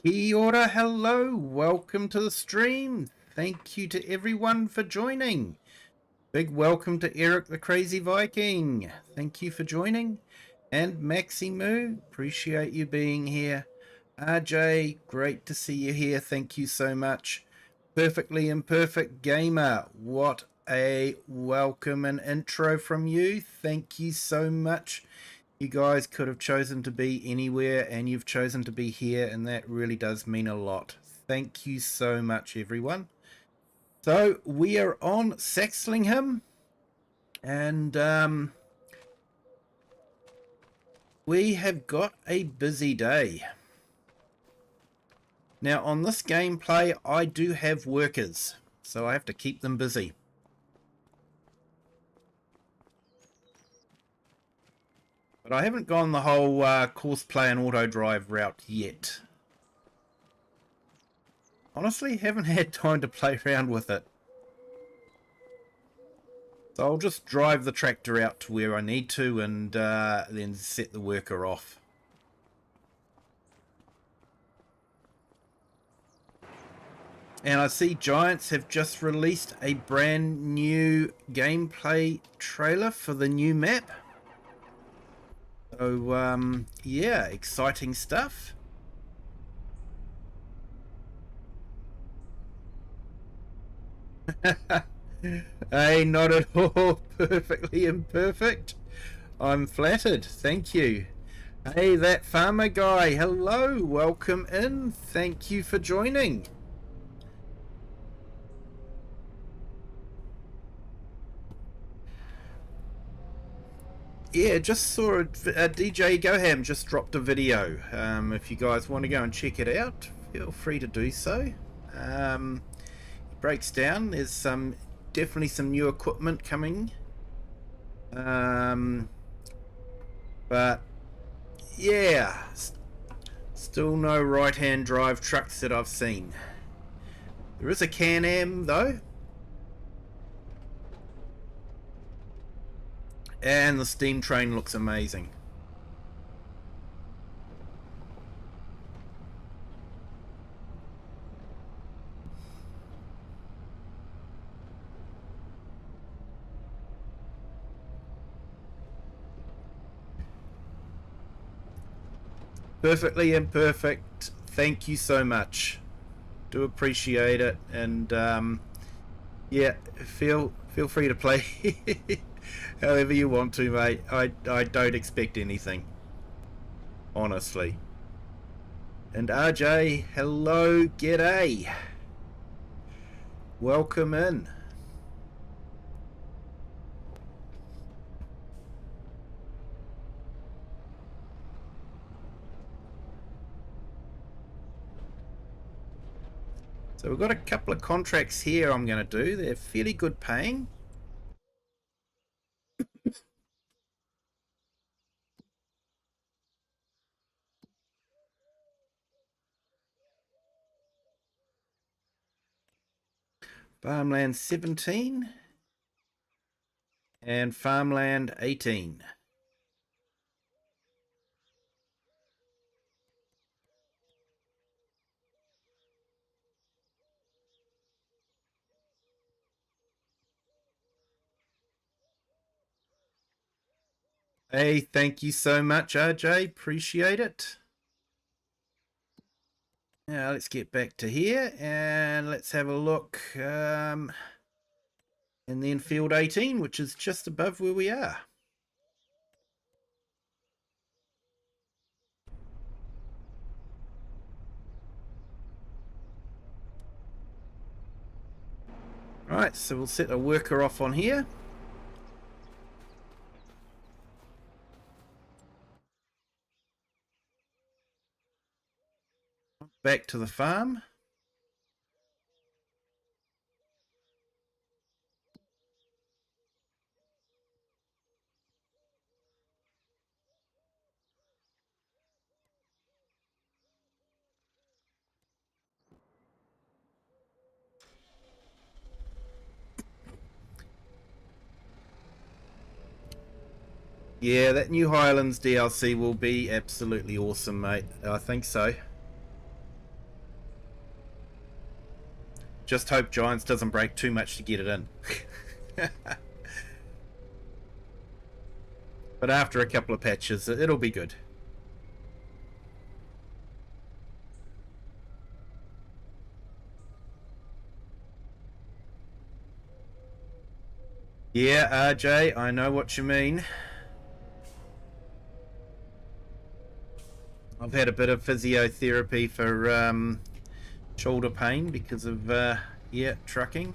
Kia ora, hello, welcome to the stream. Thank you to everyone for joining. Big welcome to Eric the Crazy Viking. Thank you for joining. And Maximu, appreciate you being here. RJ, great to see you here. Thank you so much. Perfectly Imperfect Gamer, what a welcome and intro from you. Thank you so much. You guys could have chosen to be anywhere and you've chosen to be here, and that really does mean a lot. Thank you so much, everyone. So we are on Saxlingham, and we have got a busy day. Now on this gameplay I do have workers, so I have to keep them busy. But I haven't gone the whole course play and auto drive route yet. Honestly, haven't had time to play around with it. So I'll just drive the tractor out to where I need to and then set the worker off. And I see Giants have just released a brand new gameplay trailer for the new map. So, yeah, exciting stuff. Hey, not at all. Perfectly imperfect. I'm flattered. Thank you. Hey, that farmer guy. Hello. Welcome in. Thank you for joining. Yeah, just saw a DJ Goham just dropped a video. If you guys want to go and check it out, feel free to do so. It breaks down. There's definitely some new equipment coming. But yeah, still no right-hand drive trucks that I've seen. There is a Can-Am though. And the steam train looks amazing. Perfectly imperfect. Thank you so much. Do appreciate it, and yeah, feel free to play however you want to, mate. I don't expect anything, honestly. And RJ, hello, g'day. Welcome in. So we've got a couple of contracts here I'm going to do. They're fairly good paying. Farmland 17 and Farmland 18. Hey, thank you so much, RJ. Appreciate it. Now let's get back to here and let's have a look. And then field 18, which is just above where we are. Right, so we'll set a worker off on here. Back to the farm. Yeah, that new Highlands DLC will be absolutely awesome, mate. I think so. Just hope Giants doesn't break too much to get it in. But after a couple of patches, it'll be good. Yeah, RJ, I know what you mean. I've had a bit of physiotherapy for shoulder pain because of yeah, trucking.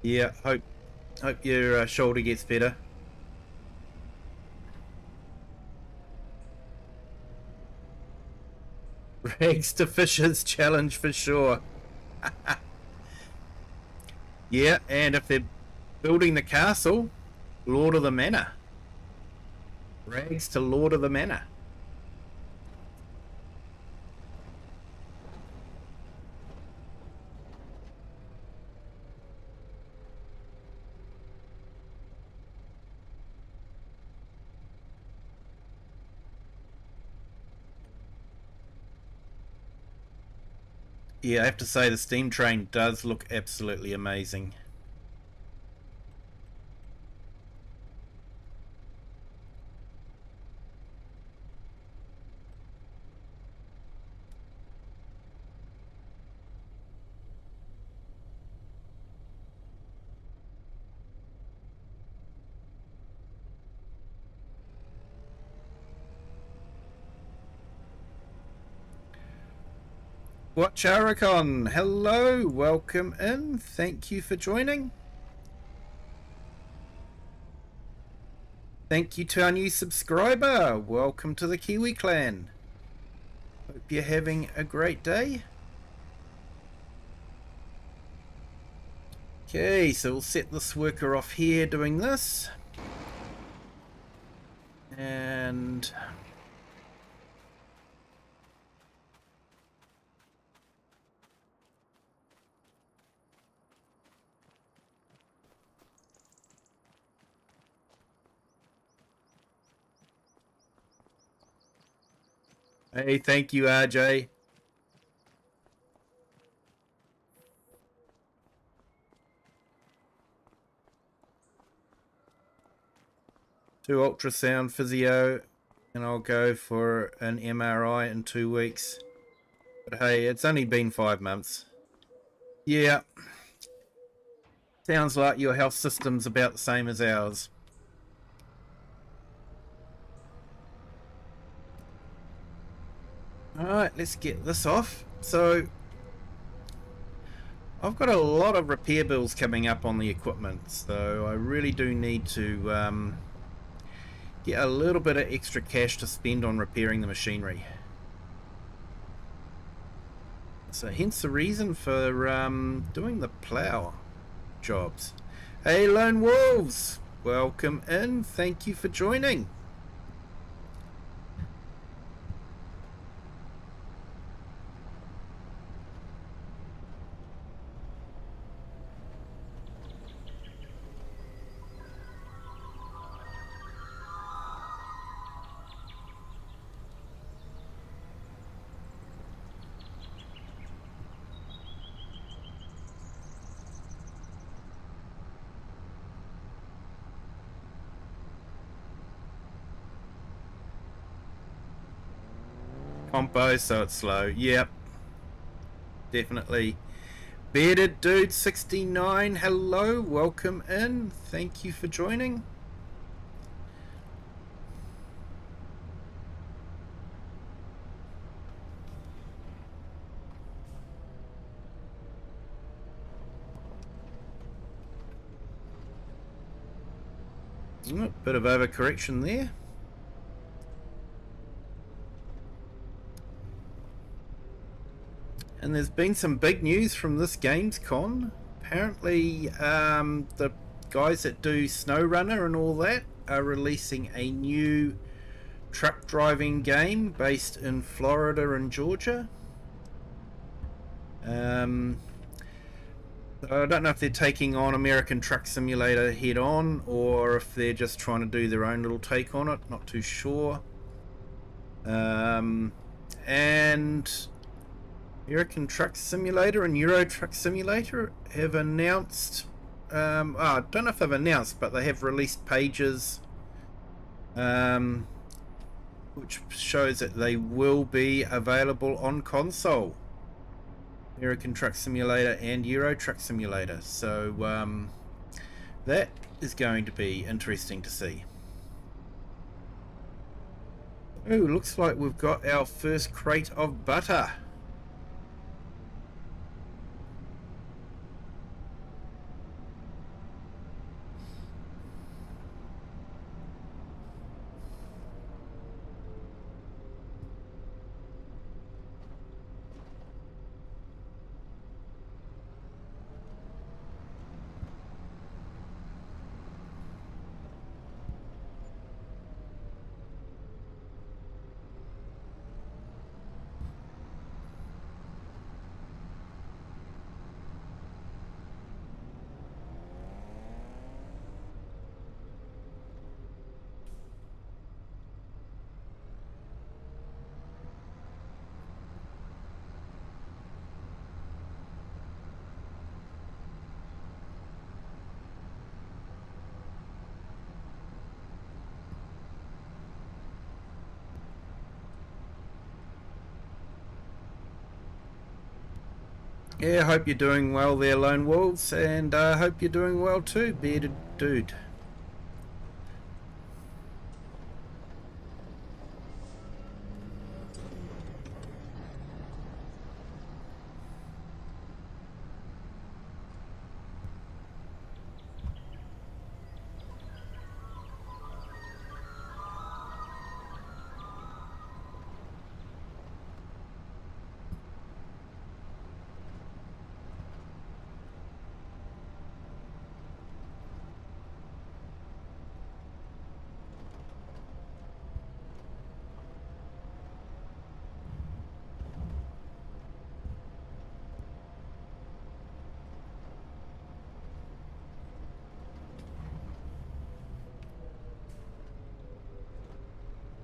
Yeah, hope your shoulder gets better. Rags to Fishes challenge for sure. Yeah, and if they're building the castle, Lord of the Manor. Rags to Lord of the Manor. Yeah, I have to say the steam train does look absolutely amazing. Watcharicon, hello, welcome in, thank you for joining. Thank you to our new subscriber, welcome to the Kiwi clan. Hope you're having a great day. Okay, so we'll set this worker off here doing this. And hey, thank you, RJ. Two ultrasound physio, and I'll go for an MRI in 2 weeks. But hey, it's only been 5 months. Yeah. Sounds like your health system's about the same as ours. Alright, let's get this off. So, I've got a lot of repair bills coming up on the equipment, so I really do need to get a little bit of extra cash to spend on repairing the machinery. So hence the reason for doing the plough jobs. Hey Lone Wolves, welcome in, thank you for joining. Compo, so it's slow. Yep. Definitely. Bearded Dude 69, hello, welcome in. Thank you for joining. Oh, bit of overcorrection there. And there's been some big news from this Gamescom. Apparently, the guys that do SnowRunner and all that are releasing a new truck driving game based in Florida and Georgia. So I don't know if they're taking on American Truck Simulator head on, or if they're just trying to do their own little take on it. Not too sure. And American Truck Simulator and Euro Truck Simulator have announced, I don't know if they've announced, but they have released pages which shows that they will be available on console. American Truck Simulator and Euro Truck Simulator. So that is going to be interesting to see. Oh, looks like we've got our first crate of butter. Yeah, I hope you're doing well there, Lone Wolves, and I hope you're doing well too, Bearded Dude.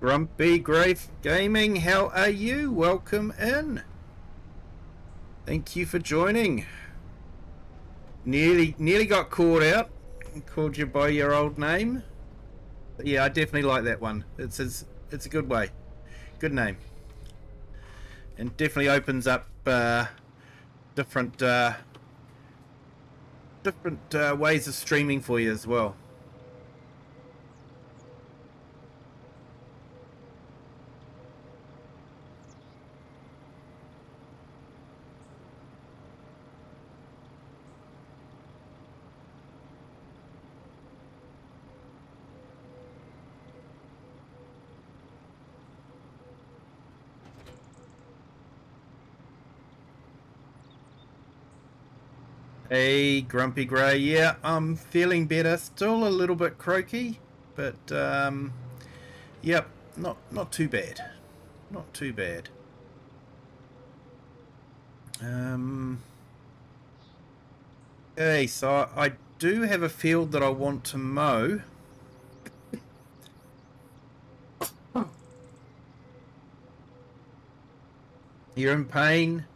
Grumpy Grave Gaming, how are you? Welcome in. Thank you for joining. Nearly got called out. Called you by your old name. But yeah, I definitely like that one. It's a good way. Good name. And definitely opens up different ways of streaming for you as well. Hey, Grumpy Grey. Yeah, I'm feeling better. Still a little bit croaky, but yep, not too bad. Not too bad. Okay, so I do have a field that I want to mow. You're in pain.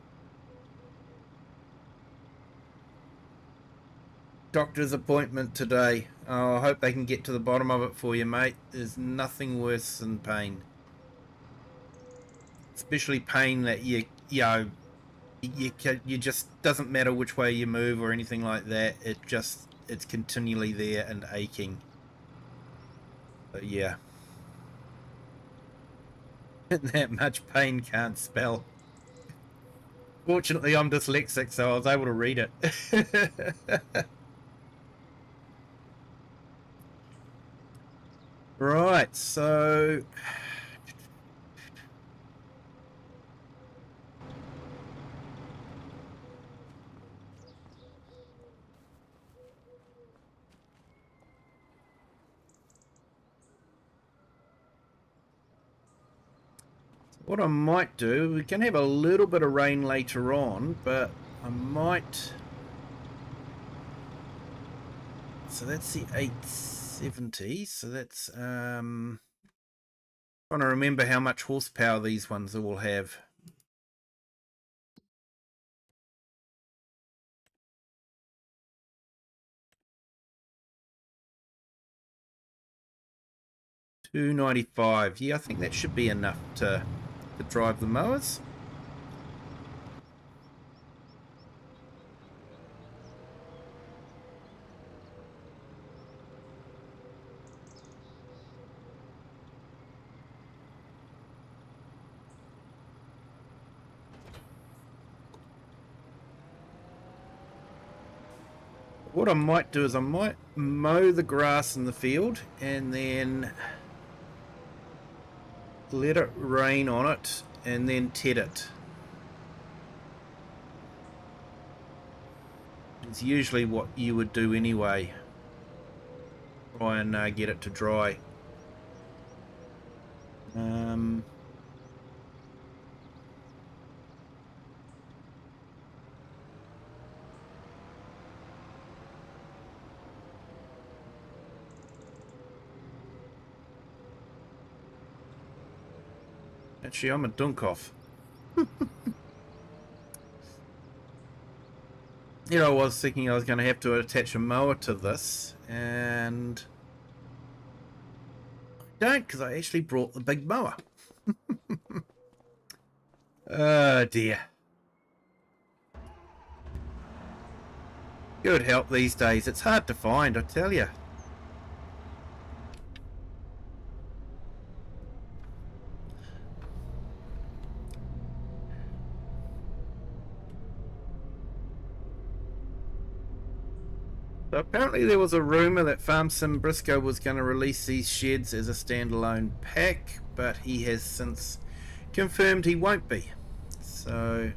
Doctor's appointment today. Oh, I hope they can get to the bottom of it for you, mate. There's nothing worse than pain. Especially pain that you just doesn't matter which way you move or anything like that. It's continually there and aching. But yeah. That much pain can't spell. Fortunately, I'm dyslexic, so I was able to read it. Right, so what I might do, we can have a little bit of rain later on, but I might... So that's the 870, so that's Trying to remember how much horsepower these ones all have. $295. Yeah, I think that should be enough to drive the mowers. What I might do is I might mow the grass in the field and then let it rain on it and then ted it. It's usually what you would do anyway. Try and get it to dry. Actually, I'm a dunk-off. You know, I was thinking I was going to have to attach a mower to this, and I don't, because I actually brought the big mower. Oh dear. Good help these days. It's hard to find, I tell you. So apparently there was a rumour that Farm Sim Brisco was going to release these sheds as a standalone pack, but he has since confirmed he won't be. So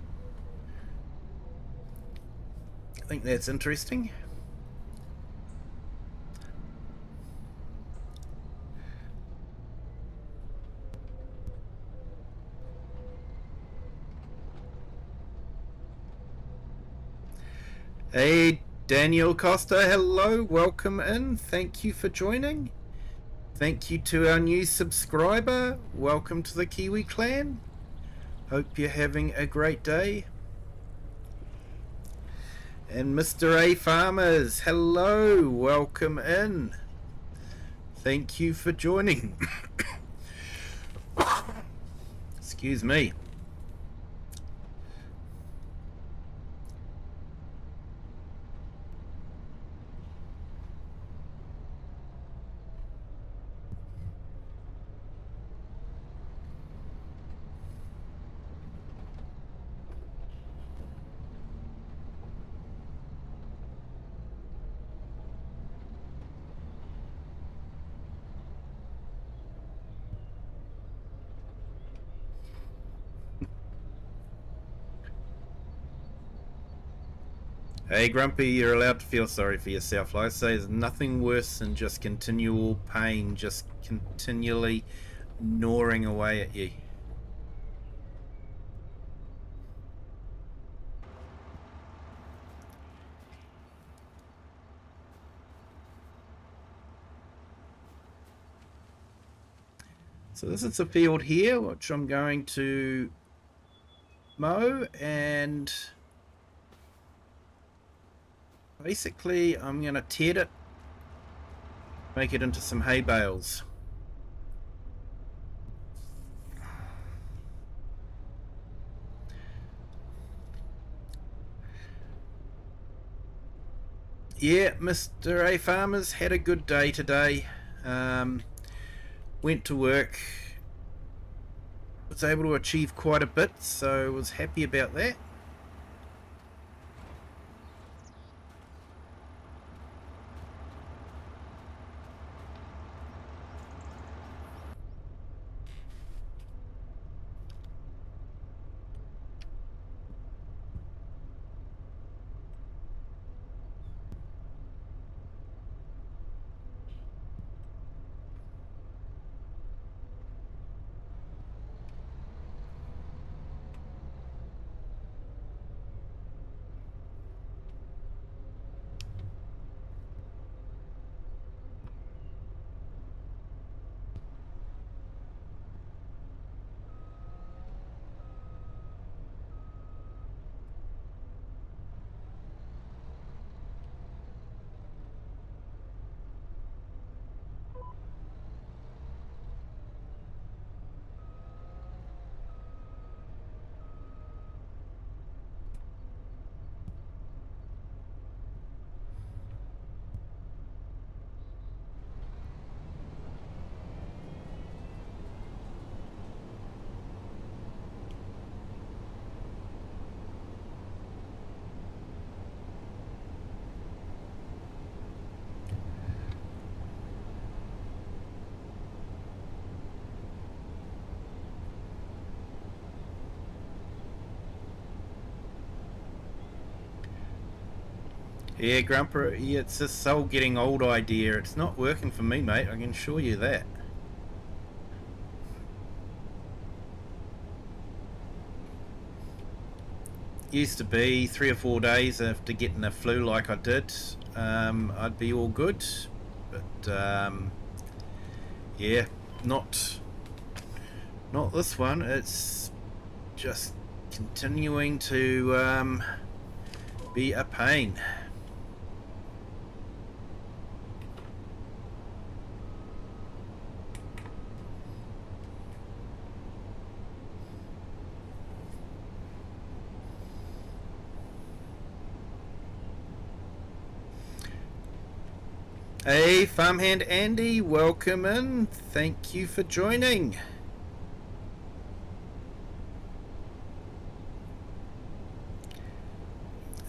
I think that's interesting. Hey, Daniel Costa, hello, welcome in. Thank you for joining. Thank you to our new subscriber. Welcome to the Kiwi clan. Hope you're having a great day. And Mr. A Farmers, hello, welcome in. Thank you for joining. Excuse me. Hey Grumpy, you're allowed to feel sorry for yourself. Like I say, there's nothing worse than just continual pain, just continually gnawing away at you. So this is a field here, which I'm going to mow, and basically I'm going to ted it, make it into some hay bales. Yeah, Mr. A Farmers had a good day today. Went to work, was able to achieve quite a bit, so was happy about that. Yeah, Grumper, yeah, it's this soul getting old idea. It's not working for me, mate. I can assure you that. Used to be 3 or 4 days after getting a flu like I did, I'd be all good. But yeah, not this one. It's just continuing to be a pain. Hey, Farmhand Andy, welcome in. Thank you for joining.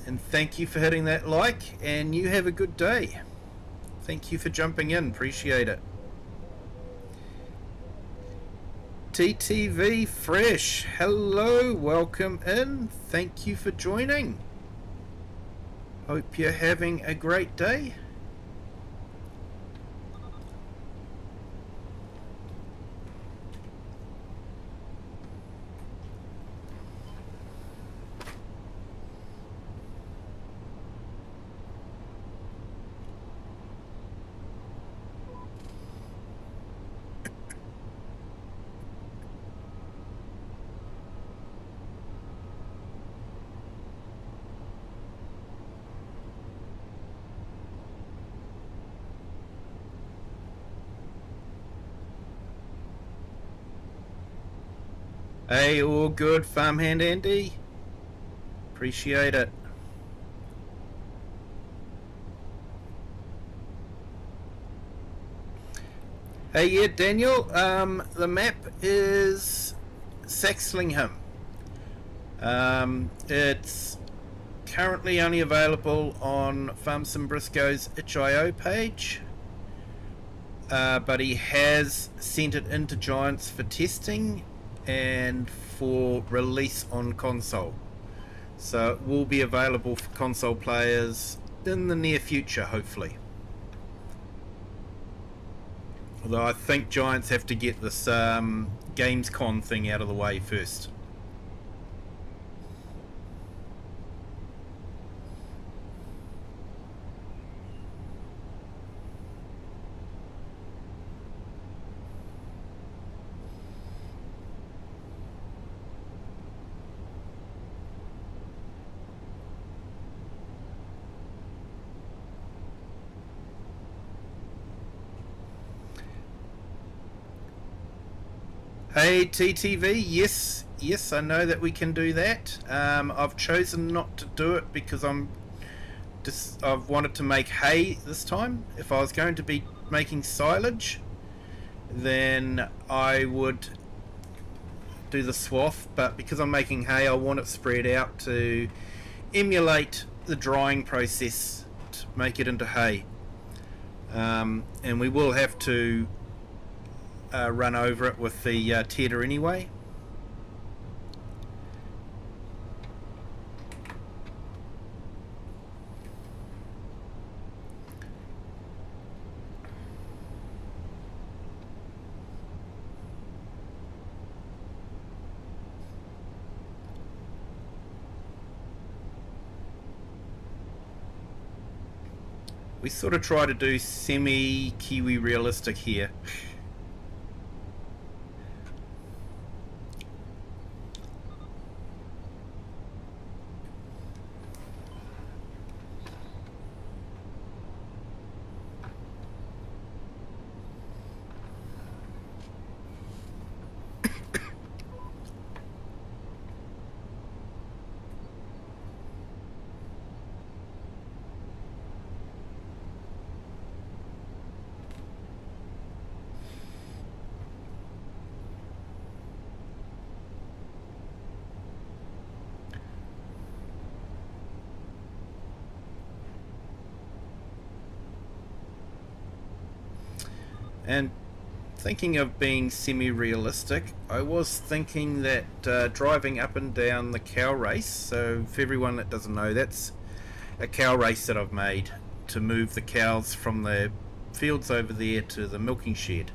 And thank you for hitting that like, and you have a good day. Thank you for jumping in, appreciate it. TTV Fresh, hello, welcome in. Thank you for joining. Hope you're having a great day. Hey, all good, Farmhand Andy. Appreciate it. Hey, yeah, Daniel. The map is Saxlingham. It's currently only available on Farmsim Brisco's itch.io page, but he has sent it into Giants for testing and for release on console, so it will be available for console players in the near future, hopefully. Although I think Giants have to get this Gamescom thing out of the way first. Hey TTV, yes, I know that we can do that. I've chosen not to do it because I've wanted to make hay this time. If I was going to be making silage, then I would do the swath, but because I'm making hay, I want it spread out to emulate the drying process to make it into hay. And we will have to run over it with the tedder anyway. We sort of try to do semi-Kiwi realistic here. And thinking of being semi-realistic, I was thinking that driving up and down the cow race, so for everyone that doesn't know, that's a cow race that I've made to move the cows from the fields over there to the milking shed.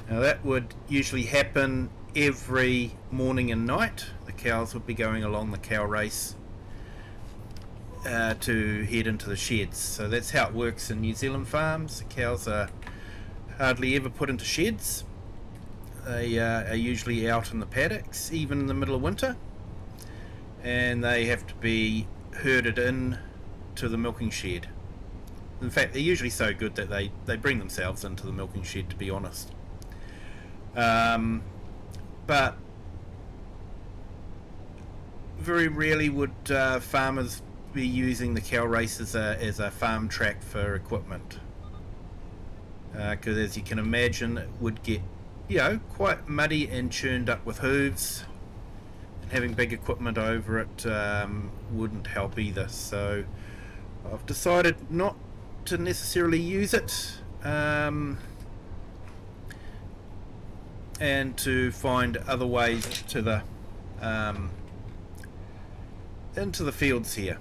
Now that would usually happen every morning and night. The cows would be going along the cow race to head into the sheds. So that's how it works in New Zealand farms. The cows are hardly ever put into sheds. They are usually out in the paddocks, even in the middle of winter, and they have to be herded in to the milking shed. In fact, they're usually so good that they bring themselves into the milking shed, to be honest. But very rarely would farmers be using the cow race as a farm track for equipment, because as you can imagine, it would get quite muddy and churned up with hooves, and having big equipment over it wouldn't help either. So I've decided not to necessarily use it, and to find other ways to the into the fields here.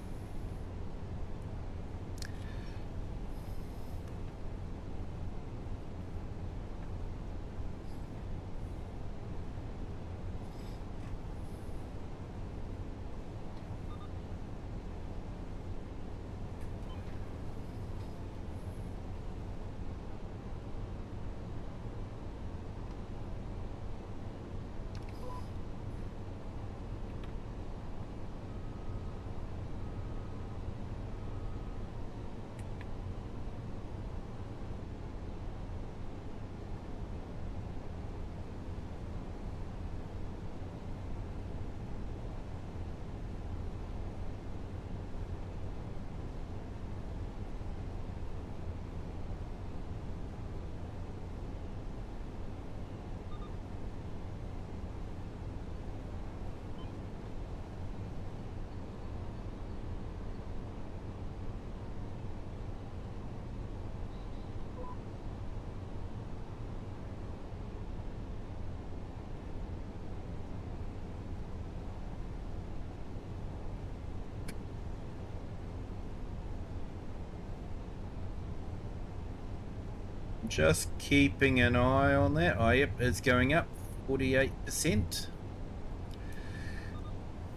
Just keeping an eye on that. Oh, yep, it's going up 48%.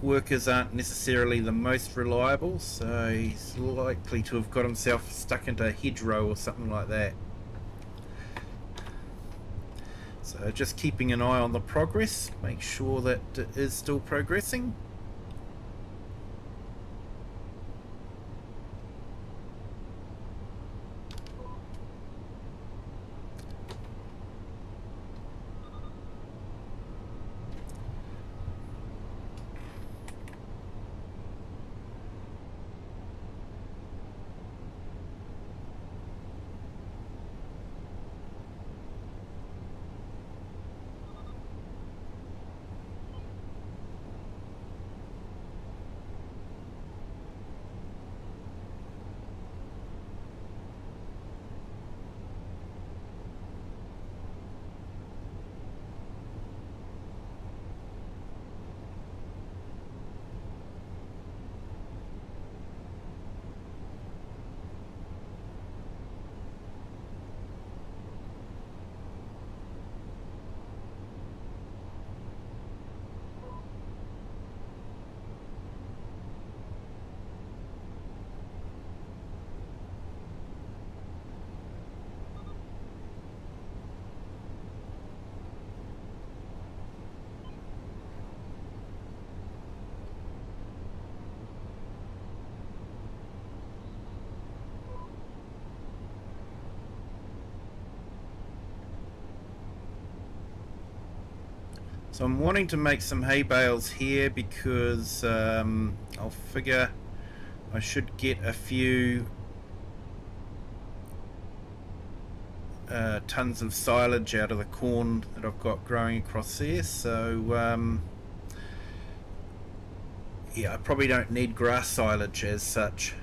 Workers aren't necessarily the most reliable, so he's likely to have got himself stuck into a hedgerow or something like that. So just keeping an eye on the progress, make sure that it is still progressing. So I'm wanting to make some hay bales here because I'll figure I should get a few tons of silage out of the corn that I've got growing across there. So yeah, I probably don't need grass silage as such.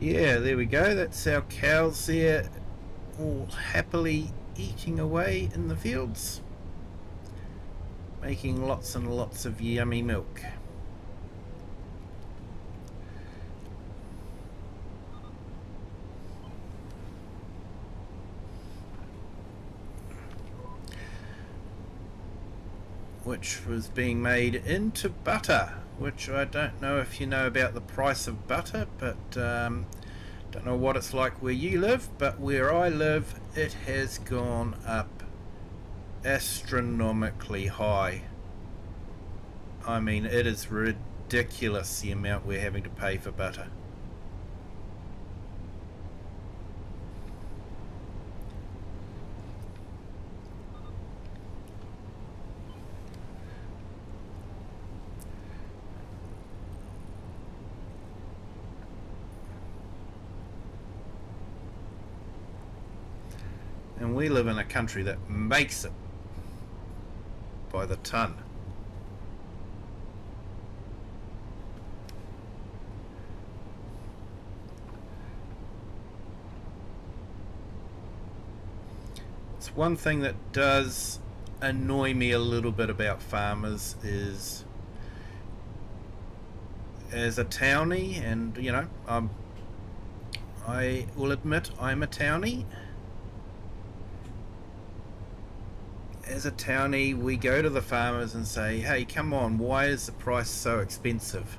Yeah, there we go. That's our cows there, all happily eating away in the fields, making lots and lots of yummy milk. Which was being made into butter, which I don't know if you know about the price of butter, but don't know what it's like where you live, but where I live it has gone up astronomically high. I mean, it is ridiculous the amount we're having to pay for butter. And we live in a country that makes it by the ton. It's one thing that does annoy me a little bit about farmers is, as a townie, and you know, I will admit I'm a townie. As a townie, we go to the farmers and say, hey, come on, why is the price so expensive?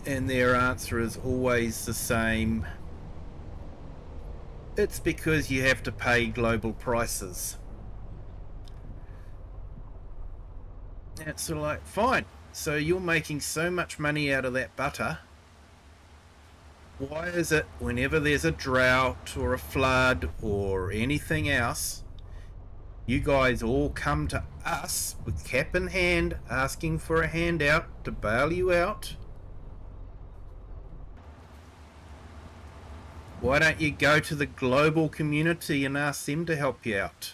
And their answer is always the same: it's because you have to pay global prices. And it's sort of like, fine, so you're making so much money out of that butter. Why is it whenever there's a drought or a flood or anything else, you guys all come to us with cap in hand asking for a handout to bail you out? Why don't you go to the global community and ask them to help you out?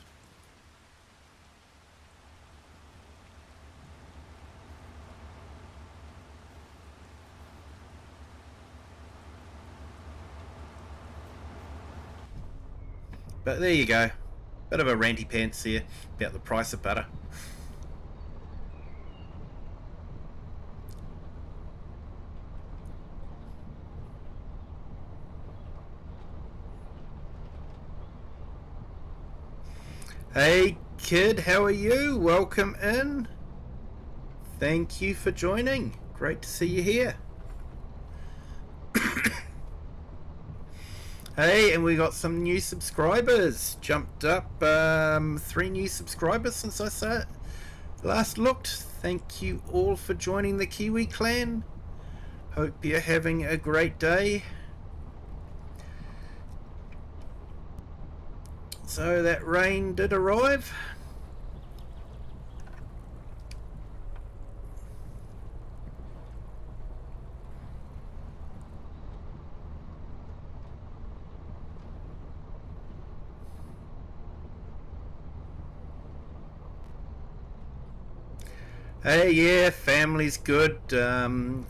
But there you go. Bit of a ranty pants there about the price of butter. Hey kid, how are you? Welcome in. Thank you for joining. Great to see you here. Hey, and we got some new subscribers. Jumped up 3 new subscribers since I last looked. Thank you all for joining the Kiwi clan. Hope you're having a great day. So that rain did arrive. Hey, yeah, family's good. Daughter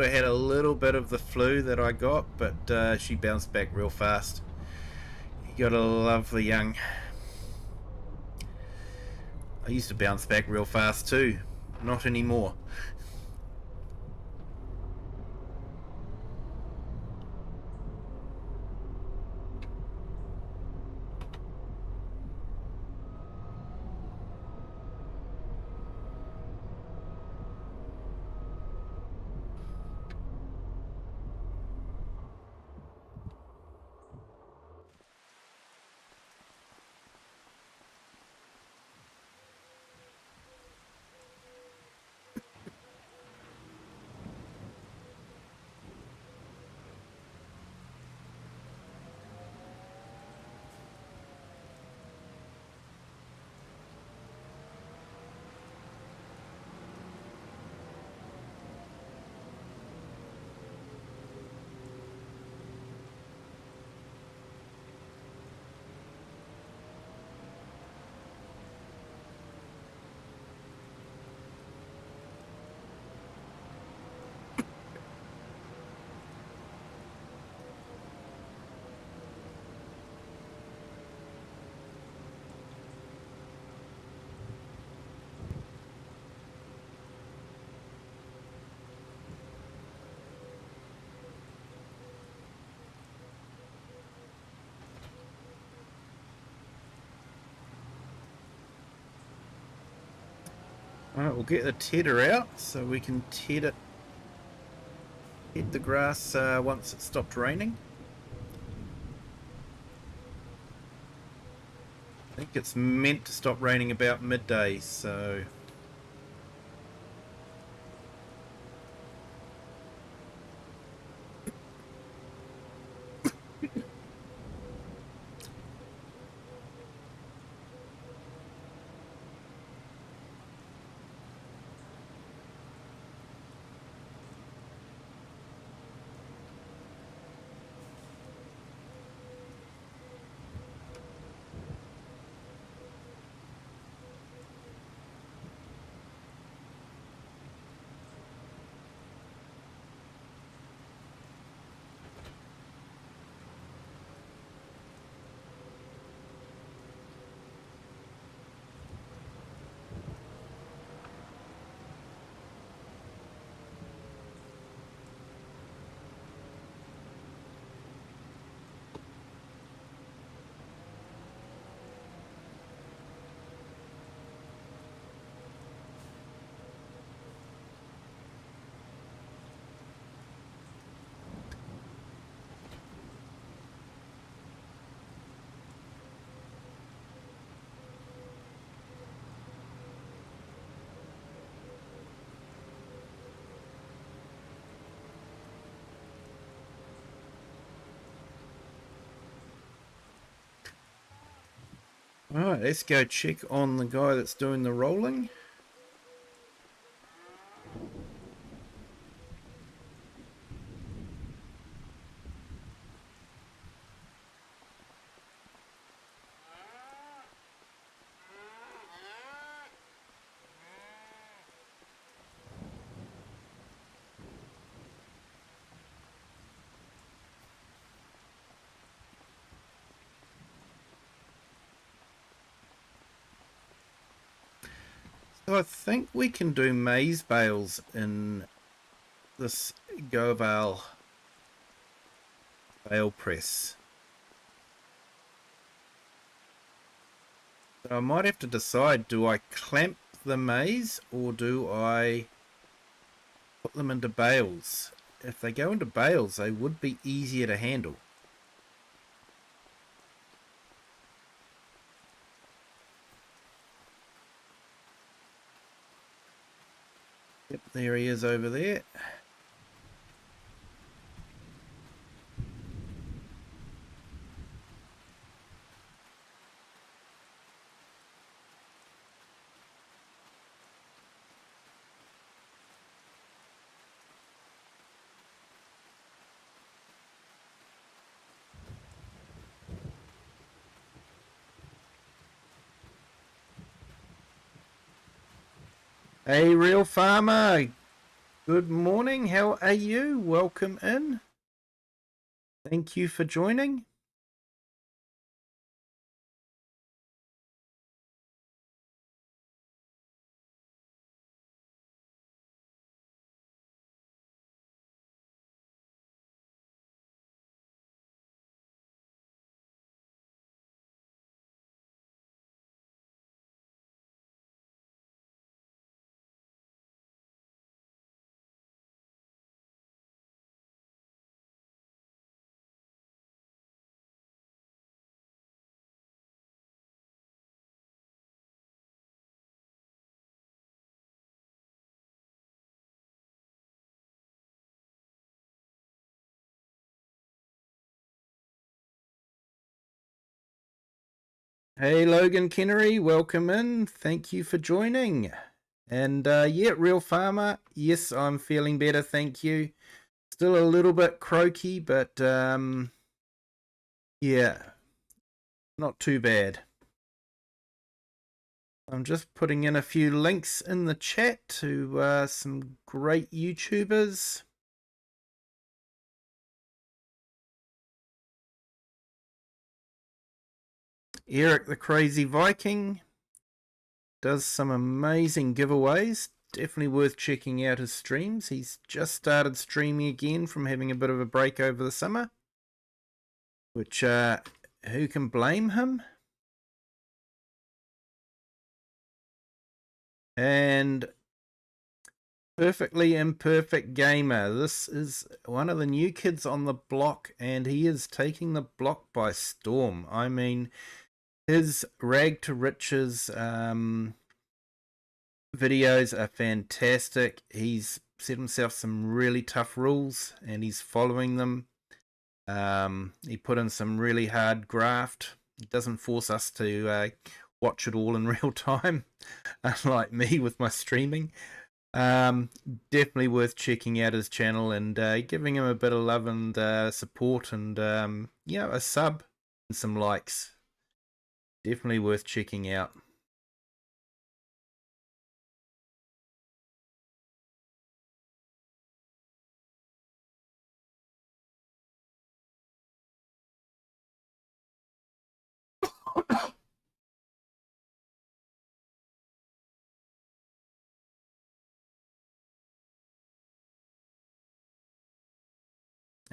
had a little bit of the flu that I got, but she bounced back real fast. You gotta love the young. I used to bounce back real fast too. Not anymore. Alright, we'll get the tedder out so we can ted the grass once it stopped raining. I think it's meant to stop raining about midday, so... Alright, let's go check on the guy that's doing the rolling. So I think we can do maize bales in this Goval bale press. So I might have to decide, do I clamp the maize or do I put them into bales? If they go into bales, they would be easier to handle. Yep, there he is over there. Hey, Real Farmer. Good morning. How are you? Welcome in. Thank you for joining. Hey, Logan Kennery, welcome in. Thank you for joining. And yeah, Real Farmer, yes, I'm feeling better, thank you. Still a little bit croaky, but yeah, not too bad. I'm just putting in a few links in the chat to some great YouTubers. Eric the Crazy Viking does some amazing giveaways. Definitely worth checking out his streams. He's just started streaming again from having a bit of a break over the summer, which who can blame him? And Perfectly Imperfect Gamer. This is one of the new kids on the block, and he is taking the block by storm. I mean, his Rag to Riches videos are fantastic. He's set himself some really tough rules, and he's following them. He put in some really hard graft. He doesn't force us to watch it all in real time, unlike me with my streaming. Definitely worth checking out his channel and giving him a bit of love and support, and a sub and some likes. Definitely worth checking out.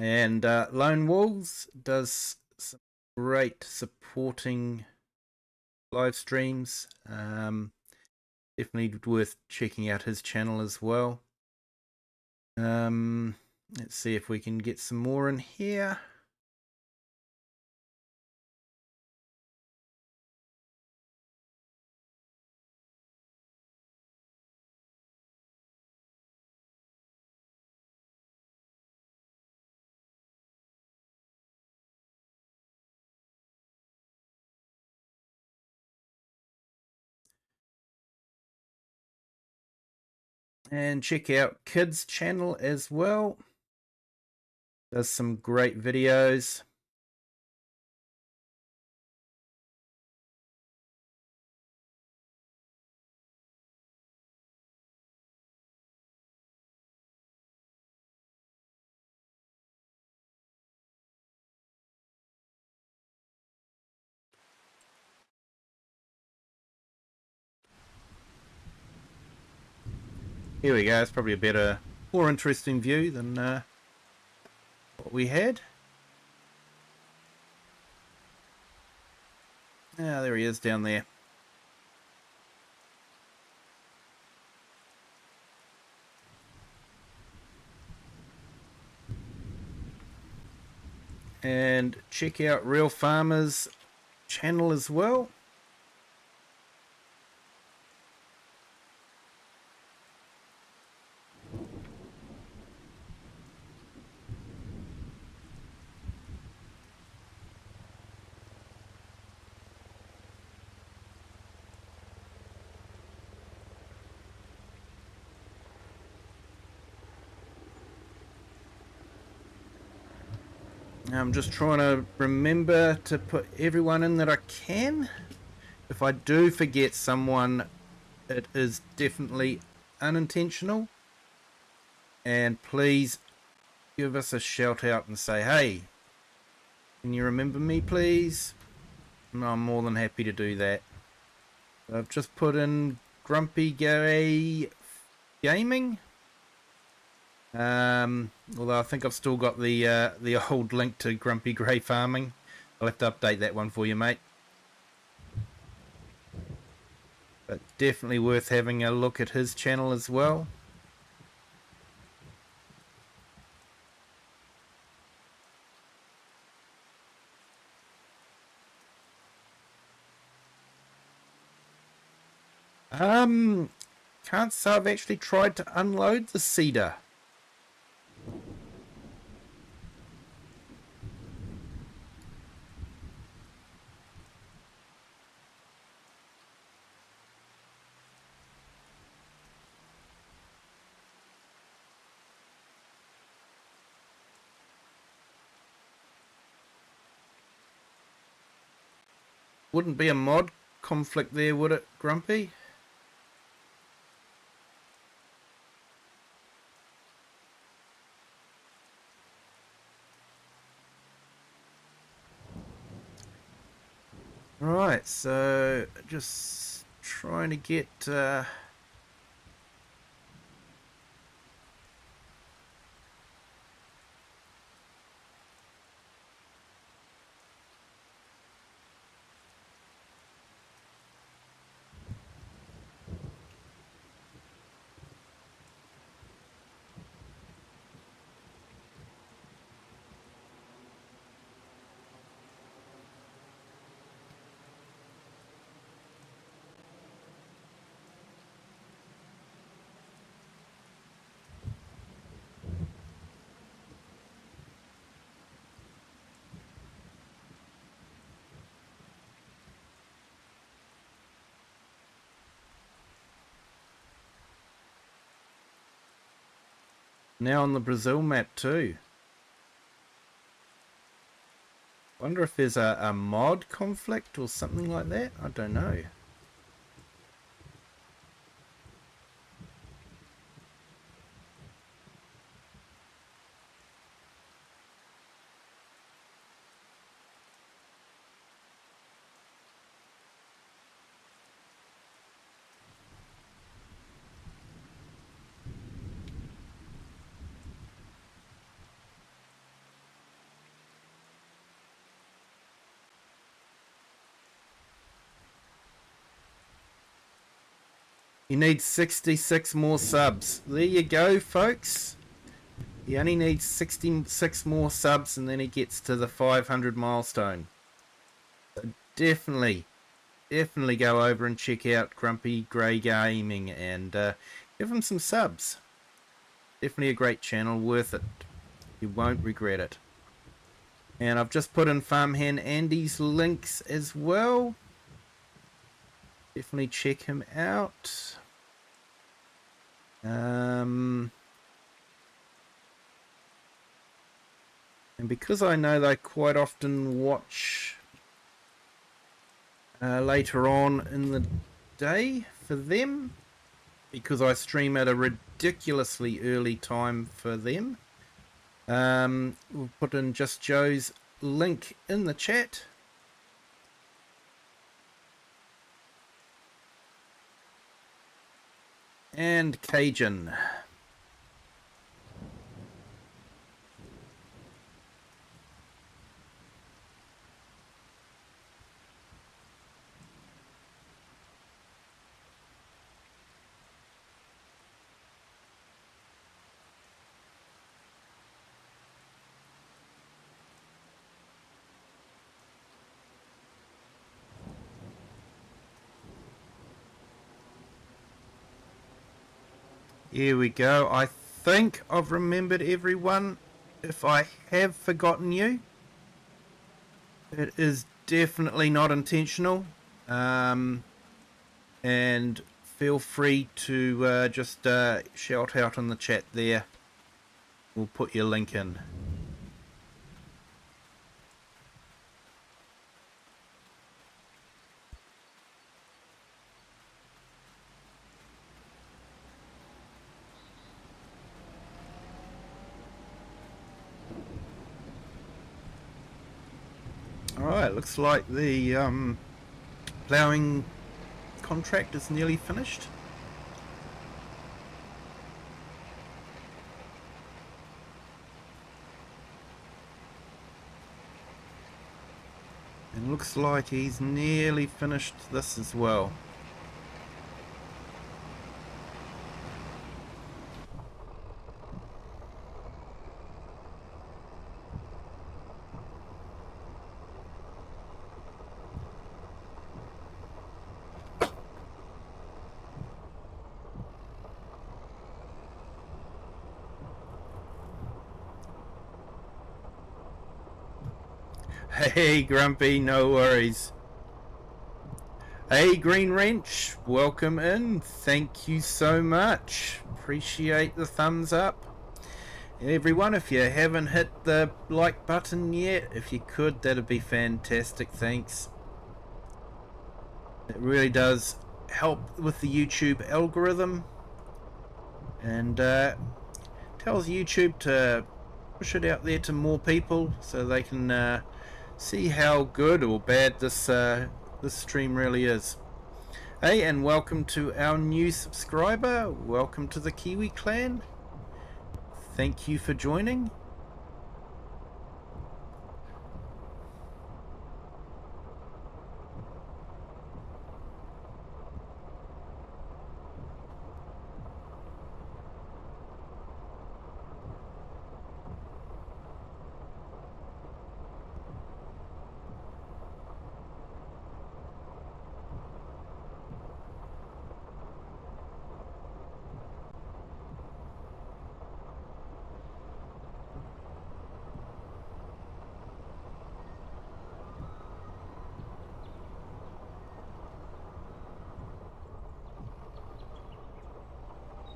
And Lone Wolves does some great supporting live streams. Definitely worth checking out his channel as well. Let's see if we can get some more in here. And check out Kid's channel as well. Does some great videos. Here we go. It's probably a better, more interesting view than what we had. Ah, there he is down there. And check out Real Farmer's channel as well. I'm just trying to remember to put everyone in that I can. If I do forget someone, it is definitely unintentional. And please give us a shout out and say, hey, can you remember me, please? I'm more than happy to do that. I've just put in Grumpy Gay Gaming. Although I think I've still got the old link to Grumpy Grey Farming. I'll have to update that one for you, mate. But definitely worth having a look at his channel as well. Can't say I've actually tried to unload the cedar. Wouldn't be a mod conflict there, would it, Grumpy? Right, so just trying to get Now on the Brazil map too. Wonder if there's a mod conflict or something like that. I don't know. You need 66 more subs. There you go, folks. He only needs 66 more subs and then he gets to the 500 milestone. So definitely go over and check out Grumpy Grey Gaming and give him some subs. Definitely a great channel, worth it. You won't regret it. And I've just put in Farmhand Andy's links as well. Definitely check him out. And because I know they quite often watch later on in the day for them, because I stream at a ridiculously early time for them, we'll put in Just Joe's link in the chat. And Cajun. Here we go. I think I've remembered everyone. If I have forgotten you, it is definitely not intentional. And feel free to just shout out in the chat there. We'll put your link in. Alright, looks like the ploughing contract is nearly finished. And looks like he's nearly finished this as well. Hey Grumpy, no worries. Hey Green Wrench, welcome in. Thank you so much. Appreciate the thumbs up. Everyone, if you haven't hit the like button yet, if you could, that'd be fantastic. Thanks. It really does help with the YouTube algorithm and tells YouTube to push it out there to more people so they can see how good or bad this stream really is. Hey, and welcome to our new subscriber. Welcome to the Kiwi clan. Thank you for joining.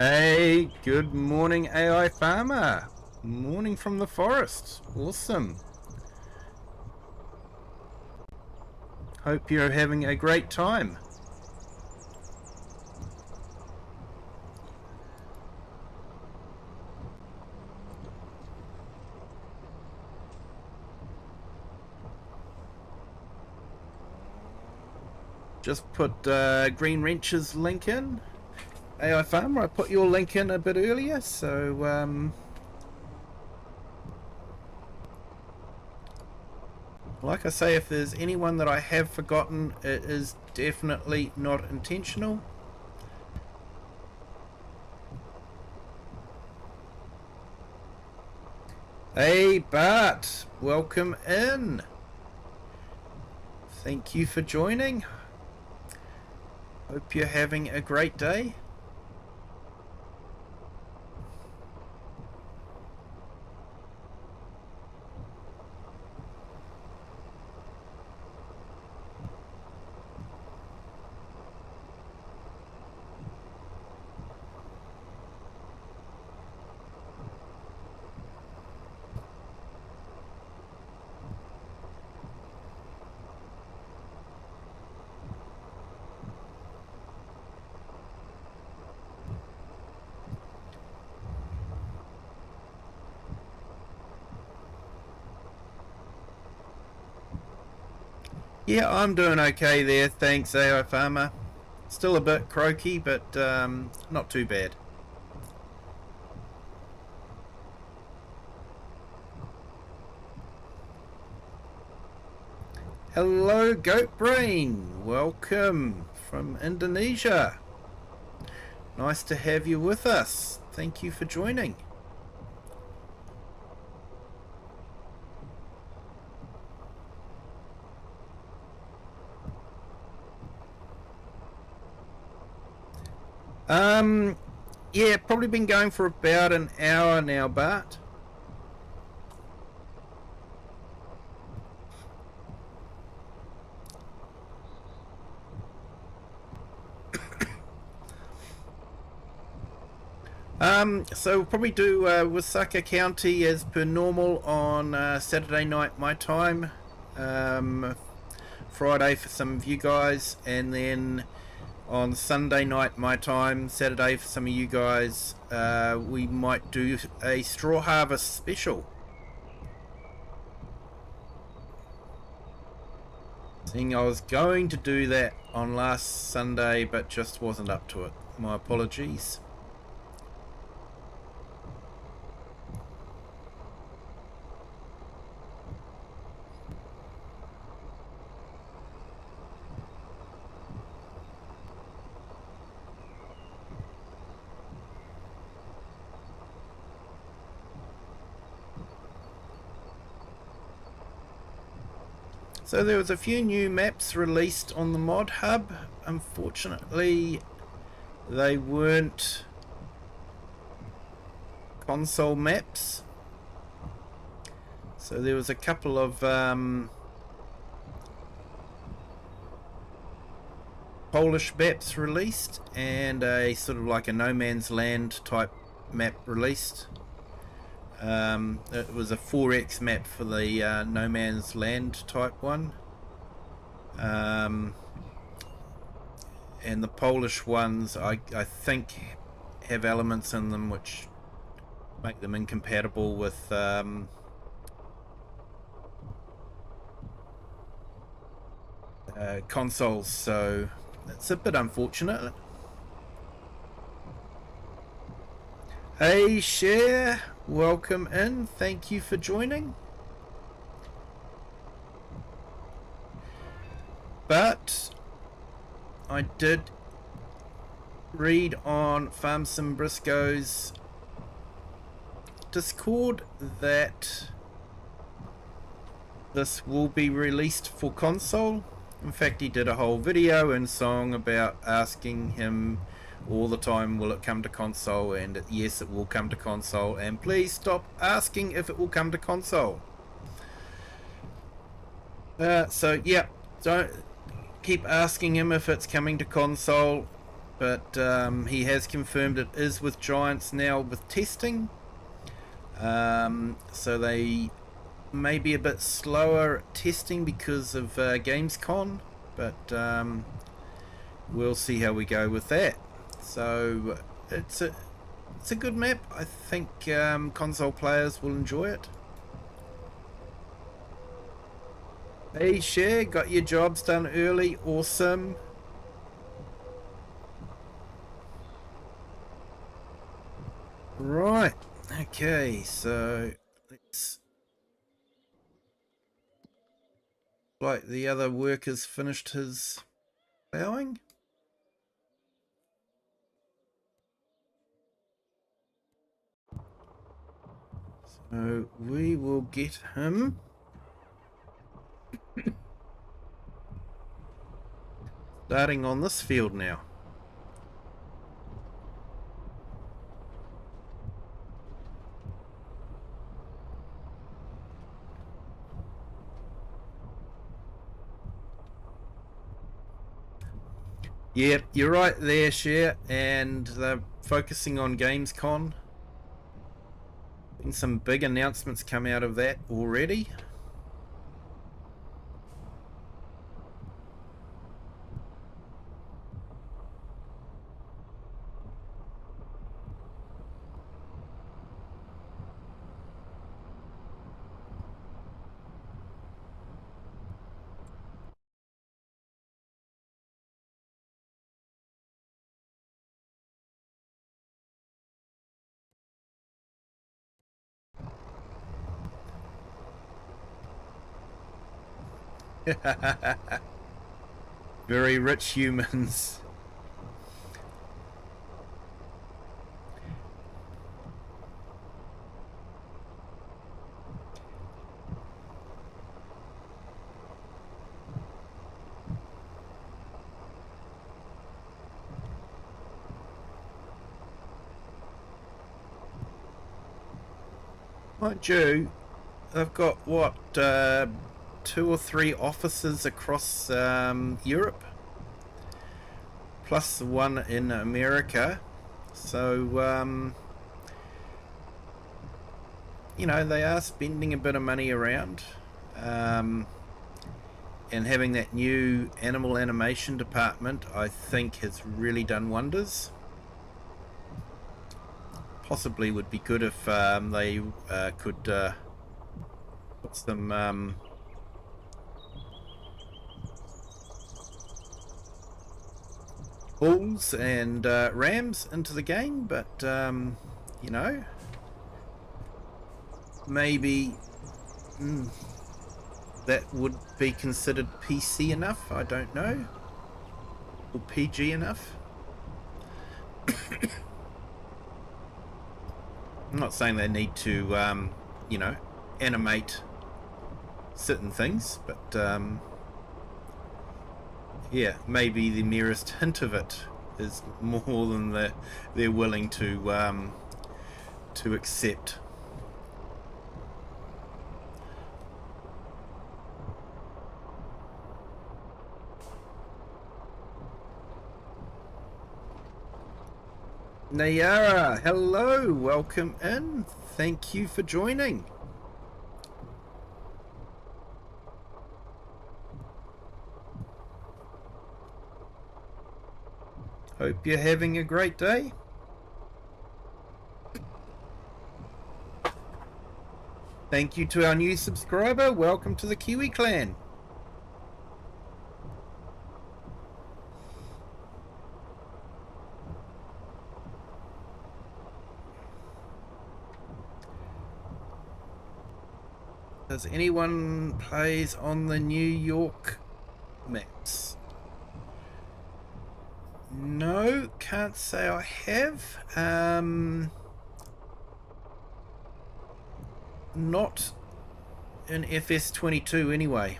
Hey, good morning, AI Farmer. Morning from the forest. Awesome. Hope you're having a great time. Just put Green Wrench's link in. AI Farmer, I put your link in a bit earlier, so like I say, if there's anyone that I have forgotten, it is definitely not intentional. Hey Bart, welcome in. Thank you for joining. Hope you're having a great day. Yeah, I'm doing okay there, thanks AI Farmer. Still a bit croaky, but not too bad. Hello Goat Brain, welcome from Indonesia. Nice to have you with us. Thank you for joining. Yeah, probably been going for about an hour now, Bart. So we'll probably do Wasaka County as per normal on Saturday night my time, Friday for some of you guys, and then on Sunday night my time, Saturday for some of you guys, we might do a straw harvest special. Seeing I was going to do that on last Sunday but just wasn't up to it. My apologies. So there was a few new maps released on the mod hub. Unfortunately, they weren't console maps. So there was a couple of Polish maps released and a sort of like a no man's land type map released. It was a 4x map for the no man's land type one, and the Polish ones I think have elements in them which make them incompatible with consoles, so it's a bit unfortunate. Hey Cher, welcome in, thank you for joining. But I did read on Farm Sim Brisco's Discord that this will be released for console. In fact, he did a whole video and song about asking him all the time, will it come to console? And yes, it will come to console, and please stop asking if it will come to console. So yeah, don't keep asking him if it's coming to console, but he has confirmed it is with Giants now with testing. So they may be a bit slower at testing because of Gamescom, but we'll see how we go with that. So it's a good map. I think console players will enjoy it. Hey Cher, got your jobs done early, awesome. Right, okay, so let's, like the other workers finished his ploughing. So we will get him starting on this field now. Yep, you're right there, Cher, and they're focusing on Gamescom. And some big announcements come out of that already. Very rich humans. Mind you, they've got what, 2 or 3 offices across Europe, plus the one in America. So you know, they are spending a bit of money around, and having that new animal animation department, I think, has really done wonders. Possibly would be good if they could put some bulls and rams into the game, but you know, maybe that would be considered PC enough, I don't know, or PG enough. I'm not saying they need to, you know, animate certain things, but yeah, maybe the merest hint of it is more than they're willing to accept. Nayara, hello, welcome in. Thank you for joining. Hope you're having a great day. Thank you to our new subscriber. Welcome to the Kiwi clan. Does anyone plays on the New York maps? No, can't say I have. Not in FS22 anyway.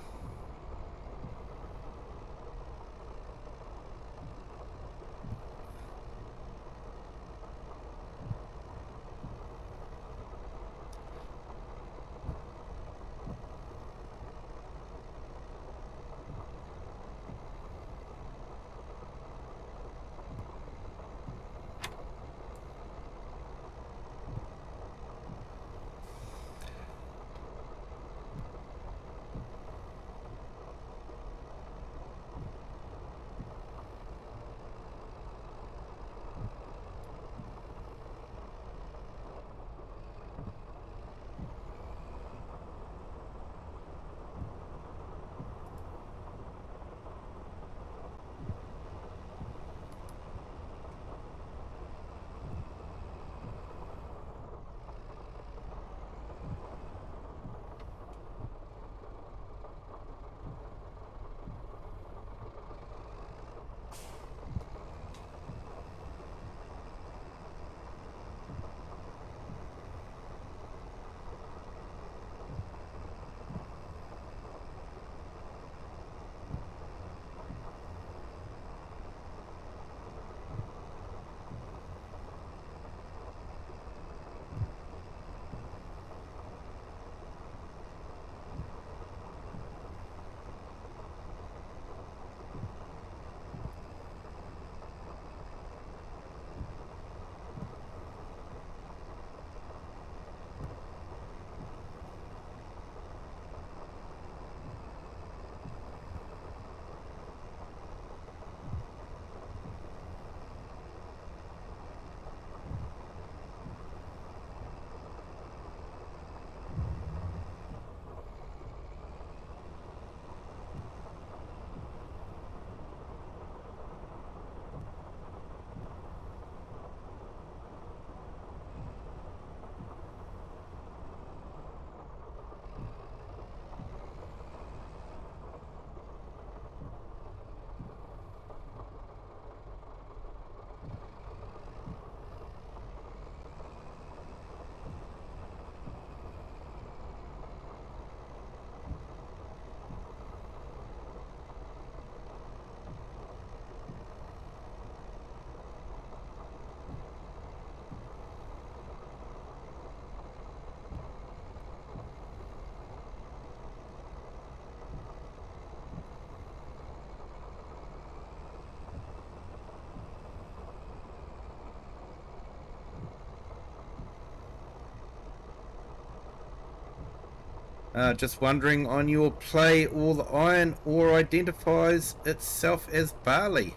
Just wondering on your play, all the iron ore identifies itself as barley.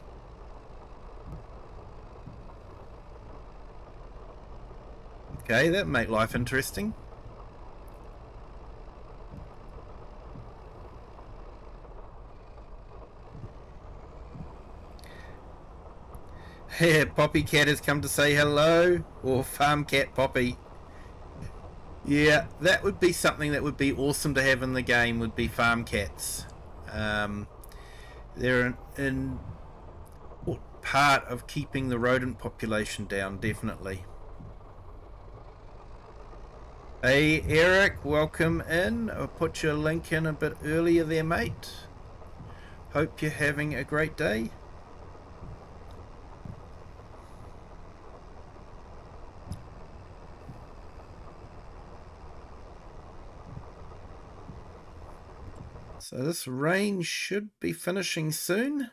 Okay, that make life interesting. Yeah, Poppy Cat has come to say hello, or Farm Cat Poppy. Yeah, that would be something that would be awesome to have in the game, would be farm cats. They're an part of keeping the rodent population down, definitely. Hey Eric, welcome in. I'll put your link in a bit earlier there, mate. Hope you're having a great day. So this rain should be finishing soon.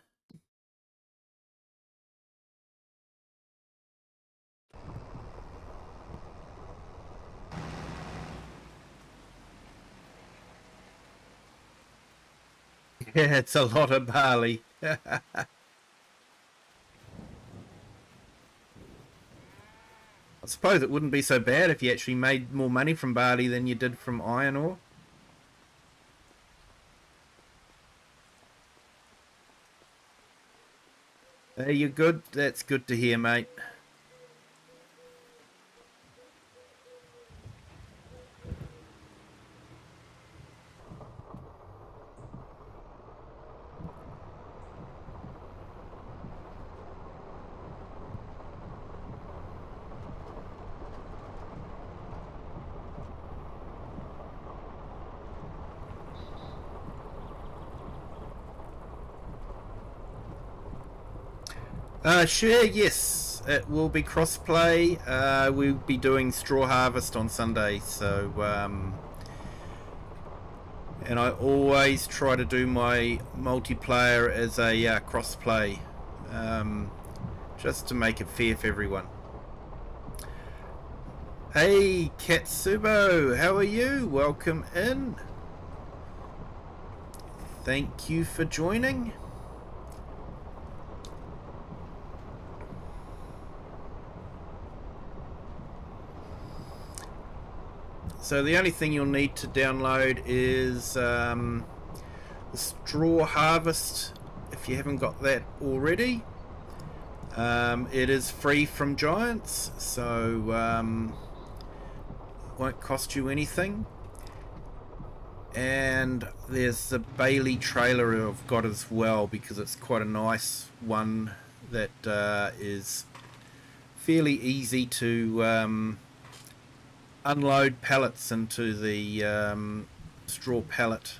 Yeah, it's a lot of barley. I suppose it wouldn't be so bad if you actually made more money from barley than you did from iron ore. Hey, you're good? That's good to hear, mate. Sure, yes. It will be crossplay. We'll be doing Straw Harvest on Sunday, so and I always try to do my multiplayer as a crossplay, just to make it fair for everyone. Hey, Katsubo, how are you? Welcome in. Thank you for joining. So the only thing you'll need to download is the Straw Harvest, if you haven't got that already. It is free from Giants, so won't cost you anything. And there's the Bailey trailer I've got as well, because it's quite a nice one that is fairly easy to unload pallets into the straw pallet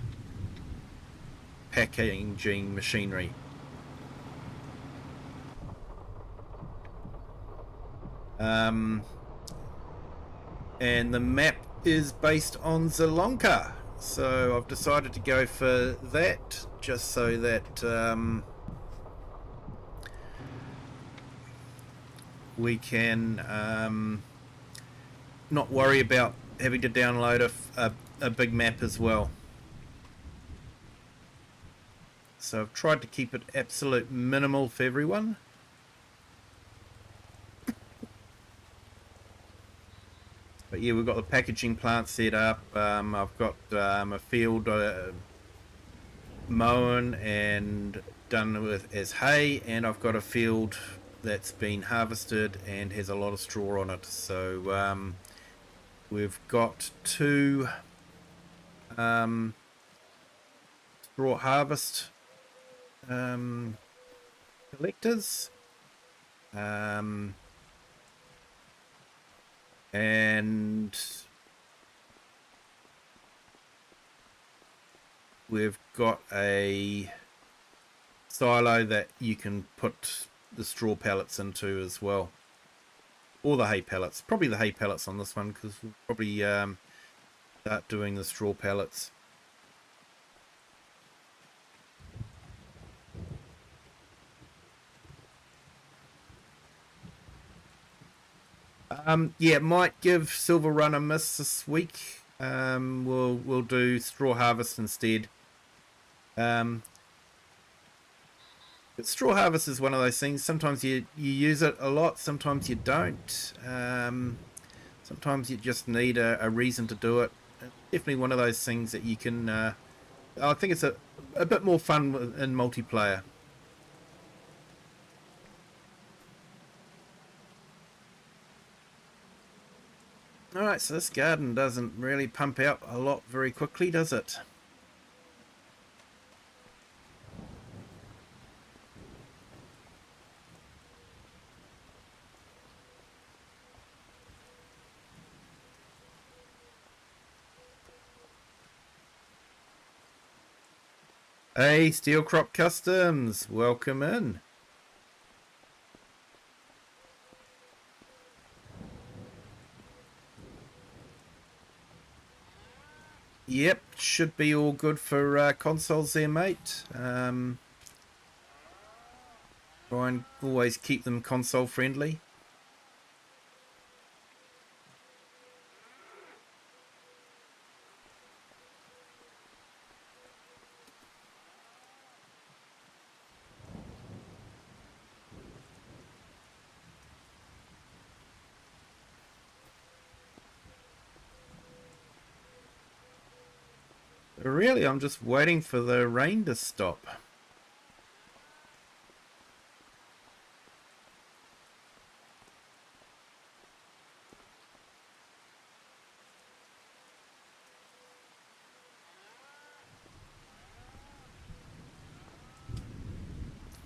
packaging machinery. And the map is based on Zelonka, so I've decided to go for that, just so that we can not worry about having to download a big map as well. So I've tried to keep it absolute minimal for everyone. But yeah, we've got the packaging plant set up. I've got a field mown and done with as hay, and I've got a field that's been harvested and has a lot of straw on it. So we've got two straw harvest collectors, and we've got a silo that you can put the straw pellets into as well, or the hay pellets. Probably the hay pellets on this one, because we'll probably start doing the straw pellets. Yeah, might give Silver Run a miss this week. we'll do straw harvest instead. But straw harvest is one of those things. Sometimes you use it a lot, sometimes you don't. Sometimes you just need a reason to do it. Definitely one of those things that you can. I think it's a bit more fun in multiplayer. Alright, so this garden doesn't really pump out a lot very quickly, does it? Hey, Steel Crop Customs, welcome in. Yep, should be all good for consoles there, mate. Try and always keep them console friendly. Really, I'm just waiting for the rain to stop.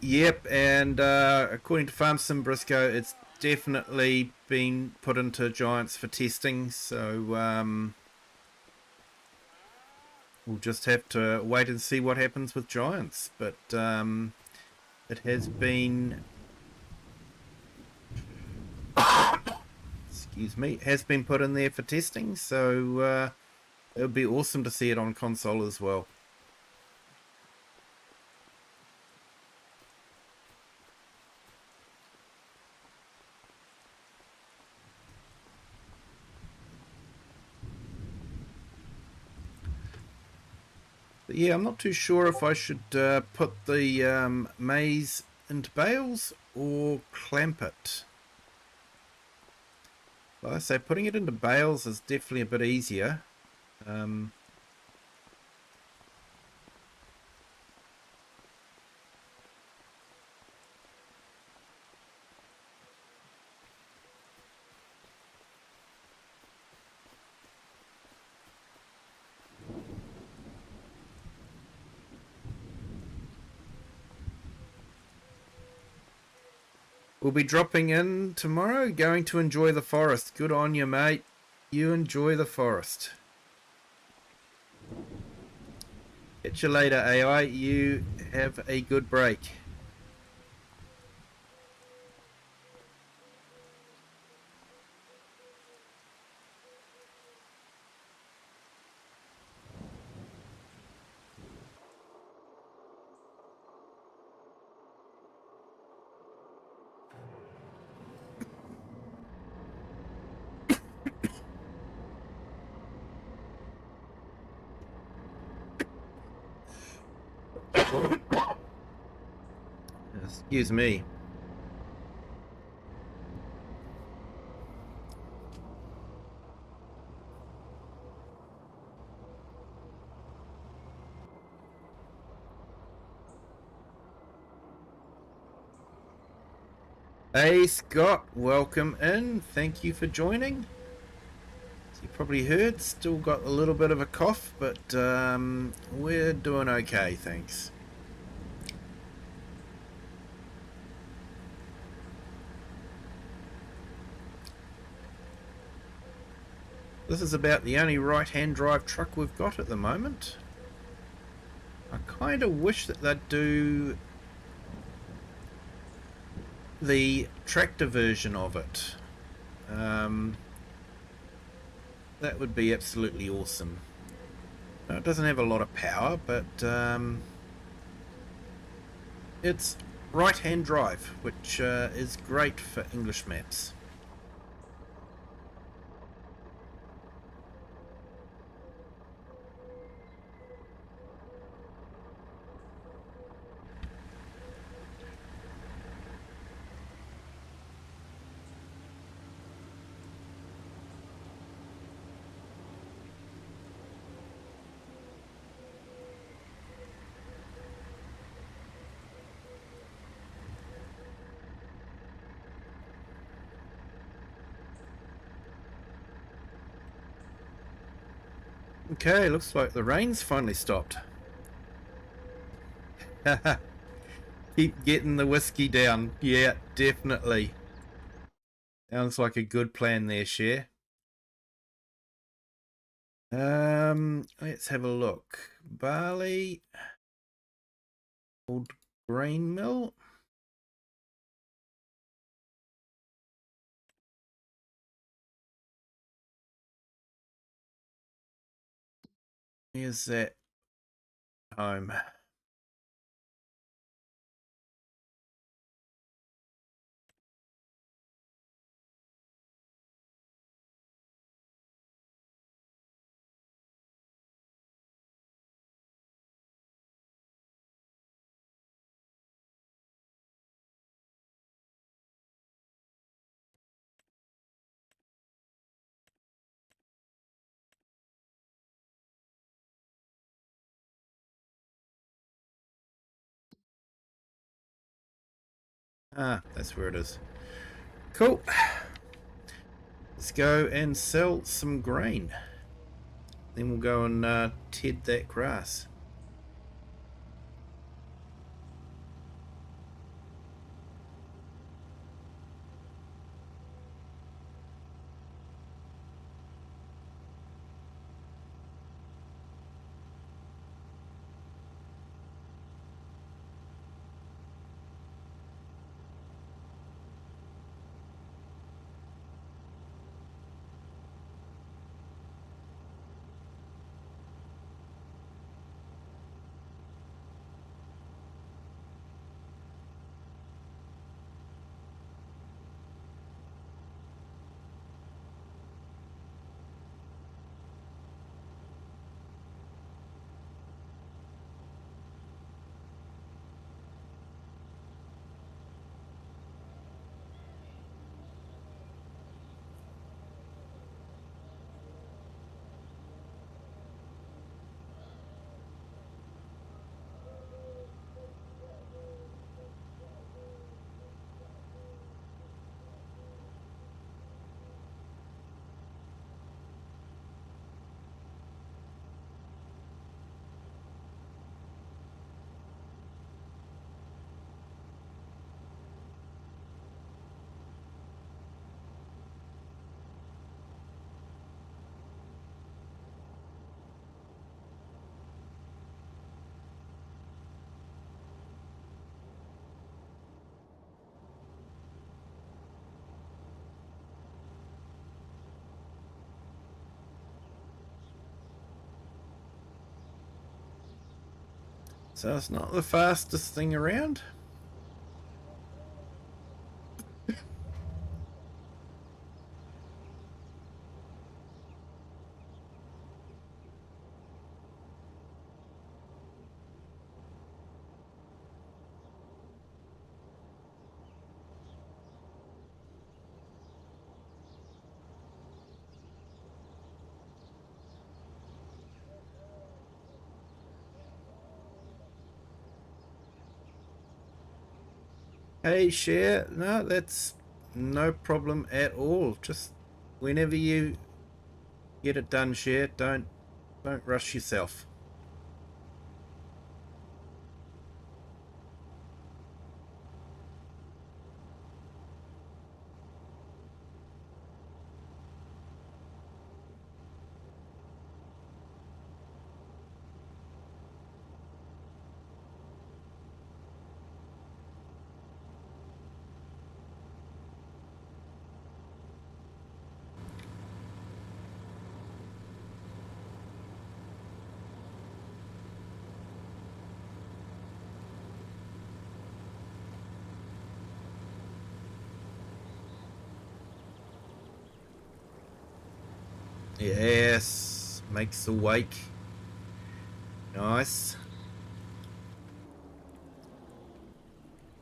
Yep, and according to Farm Sim Brisco, it's definitely been put into Giants for testing, so we'll just have to wait and see what happens with Giants. But it has been, excuse me, has been put in there for testing, so it would be awesome to see it on console as well. But yeah, I'm not too sure if I should put the maize into bales or clamp it. Like I say, putting it into bales is definitely a bit easier. We'll be dropping in tomorrow, going to enjoy the forest. Good on you, mate. You enjoy the forest. Catch you later, AI. You have a good break. Excuse me. Hey Scott, welcome in. Thank you for joining. As you probably heard, still got a little bit of a cough, but we're doing okay, thanks. This is about the only right-hand drive truck we've got at the moment. I kind of wish that they'd do the tractor version of it. That would be absolutely awesome. Now, it doesn't have a lot of power, but it's right-hand drive, which is great for English maps. Okay, looks like the rain's finally stopped. Keep getting the whiskey down. Yeah, definitely. Sounds like a good plan there, Cher. Let's have a look. Barley, old grain mill. Here's that home. Ah, that's where it is. Cool. Let's go and sell some grain. Then we'll go and ted that grass. So it's not the fastest thing around. Hey, Cher, no, that's no problem at all. Just whenever you get it done, Cher, don't rush yourself. Yes, makes the wake. Nice.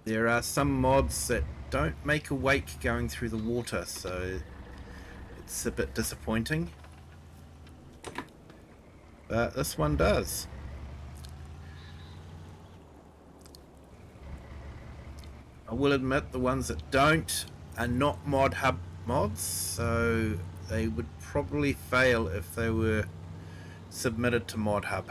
There are some mods that don't make a wake going through the water, so it's a bit disappointing. But this one does. I will admit the ones that don't are not mod hub mods, so they would probably fail if they were submitted to Mod Hub.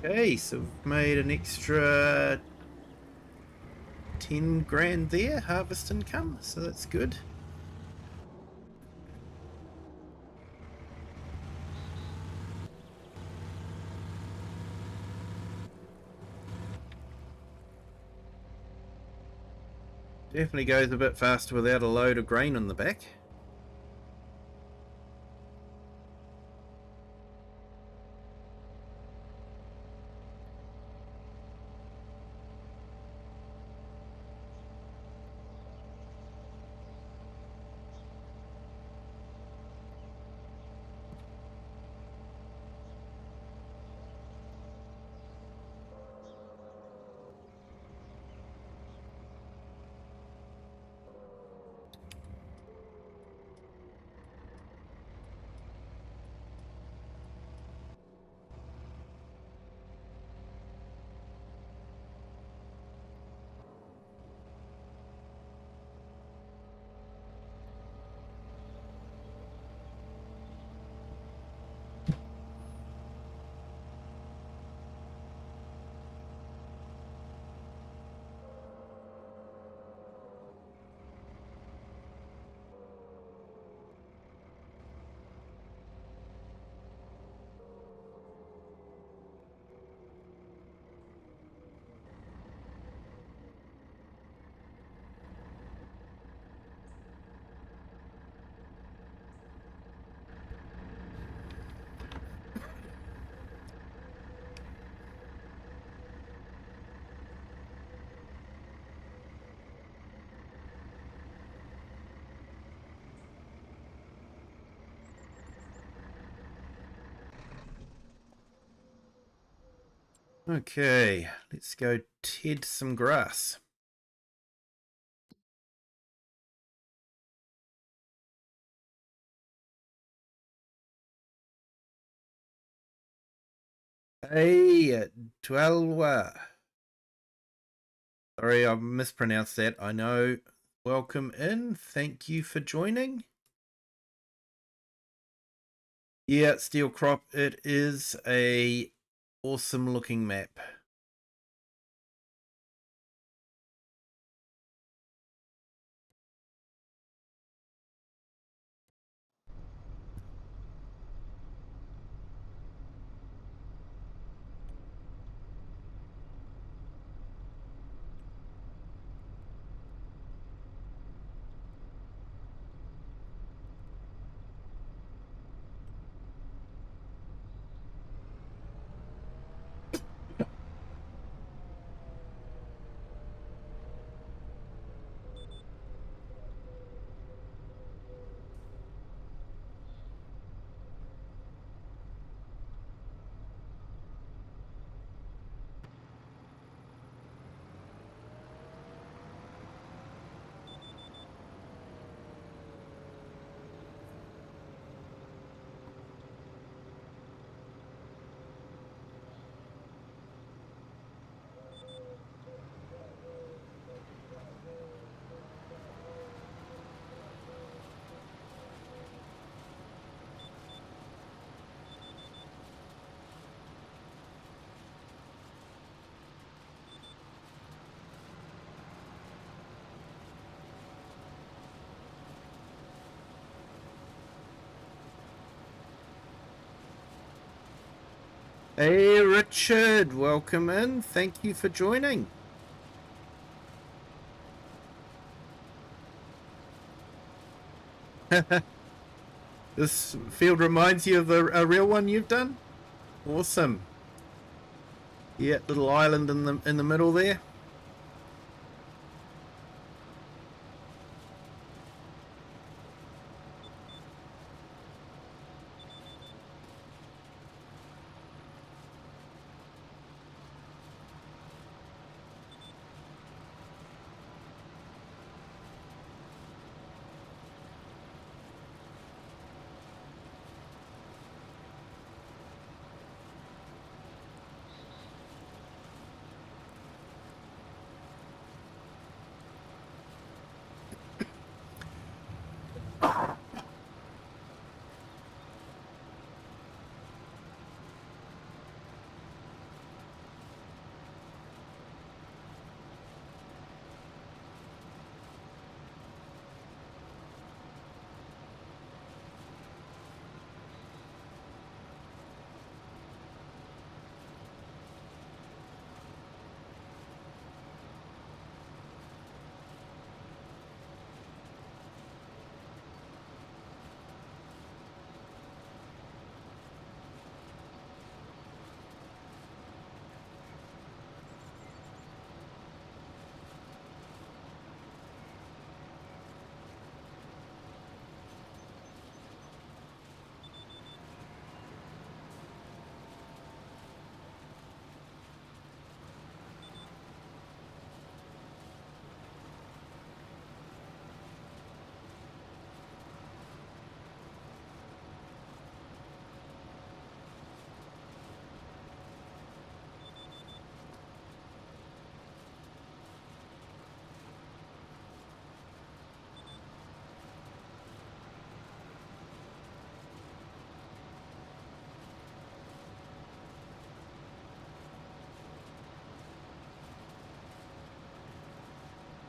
Okay, so we've made an extra 10 grand there, harvest income, so that's good. Definitely goes a bit faster without a load of grain on the back. Okay, let's go ted some grass. Hey, Tualwa. Sorry, I mispronounced that, I know. Welcome in, thank you for joining. Yeah, Steel Crop, it is a awesome looking map. Hey Richard, welcome in. Thank you for joining. This field reminds you of a real one you've done? Awesome. Yeah, little island in the middle there.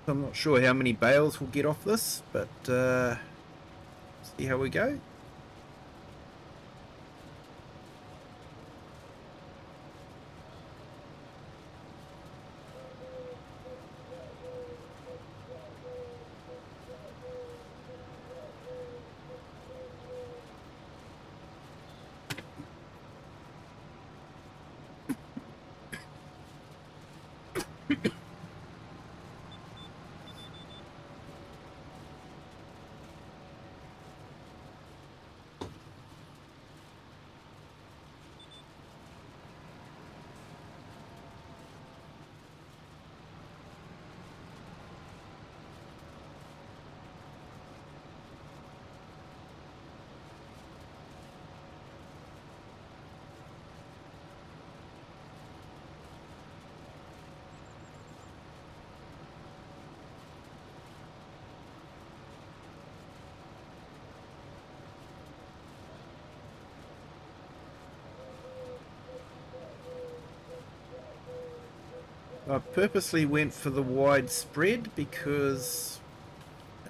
I'm not sure how many bales we'll get off this, but see how we go. I purposely went for the wide spread because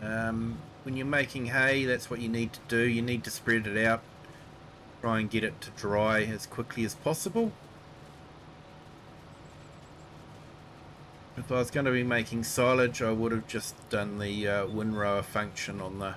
when you're making hay, that's what you need to do. You need to spread it out, try and get it to dry as quickly as possible. If I was going to be making silage, I would have just done the windrower function on the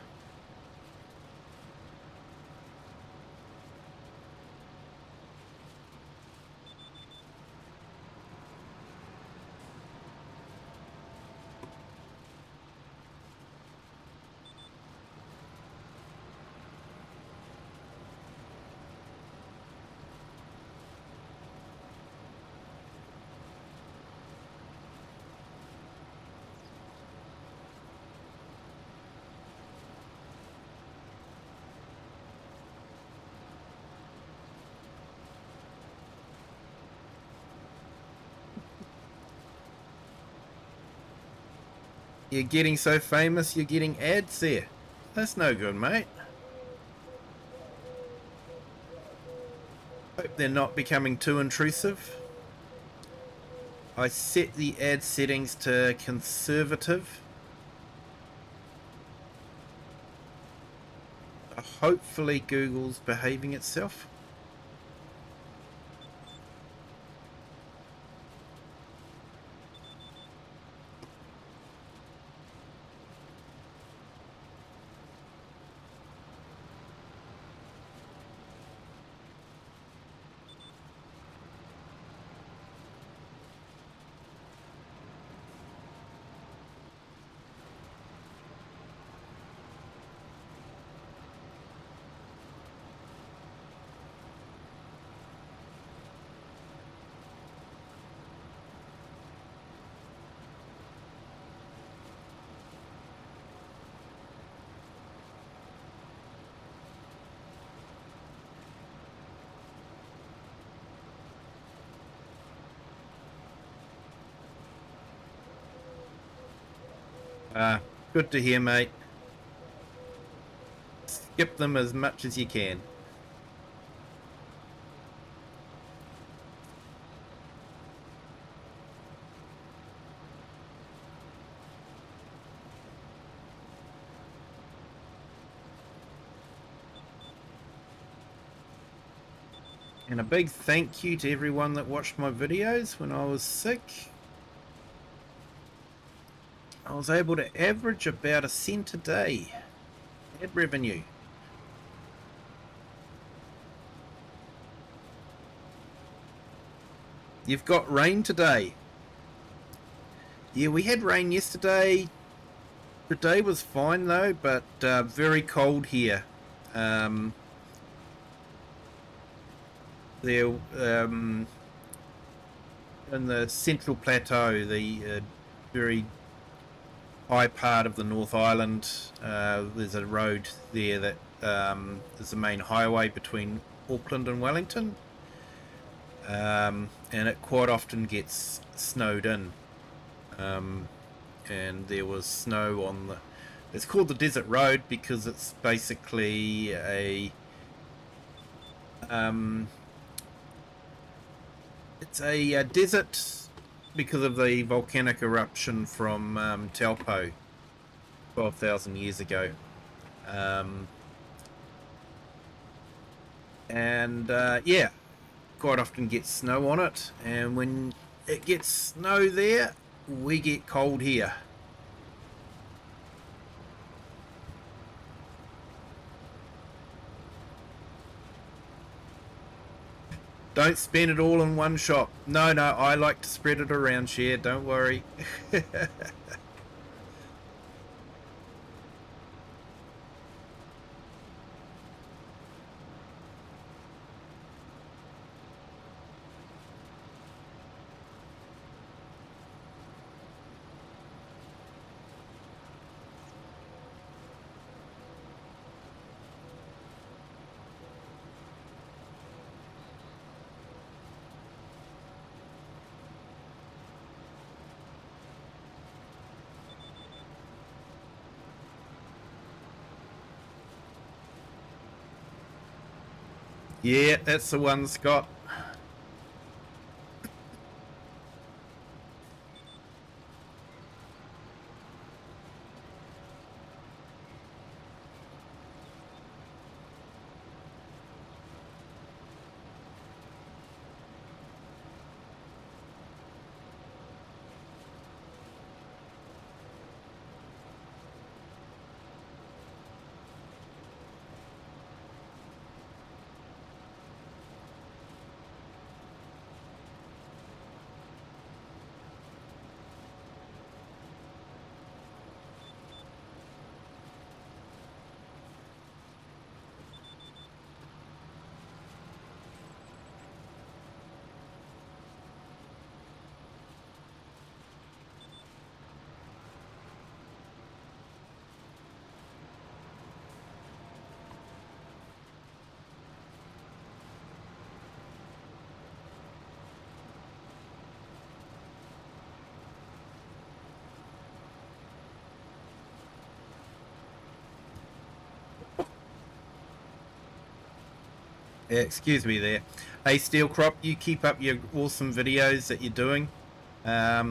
You're getting so famous, you're getting ads there. That's no good, mate. Hope they're not becoming too intrusive. I set the ad settings to conservative. Hopefully Google's behaving itself. Good to hear, mate. Skip them as much as you can. And a big thank you to everyone that watched my videos when I was sick. I was able to average about $0.01 a day ad revenue. You've got rain today. Yeah, we had rain yesterday. Today was fine though, but very cold here. There, in the Central Plateau, the very high part of the North Island, there's a road there that is the main highway between Auckland and Wellington, and it quite often gets snowed in, and there was snow on the, it's called the Desert Road because it's basically a it's a desert because of the volcanic eruption from Taupo 12,000 years ago. Yeah, quite often gets snow on it, and when it gets snow there, we get cold here. Don't spend it all in one shop. No, I like to spread it around, share, don't worry. Yeah, that's the one, Scott. Yeah, excuse me there. Hey, Steel Crop, you keep up your awesome videos that you're doing. Yeah,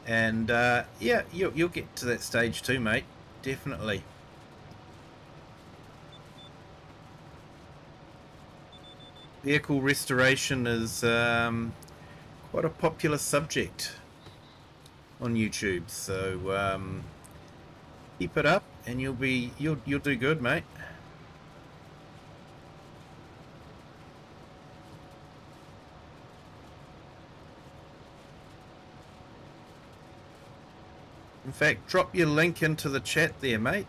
you'll get to that stage too, mate. Definitely. Vehicle restoration is quite a popular subject on YouTube, so keep it up, and you'll do good, mate. In fact, drop your link into the chat there, mate.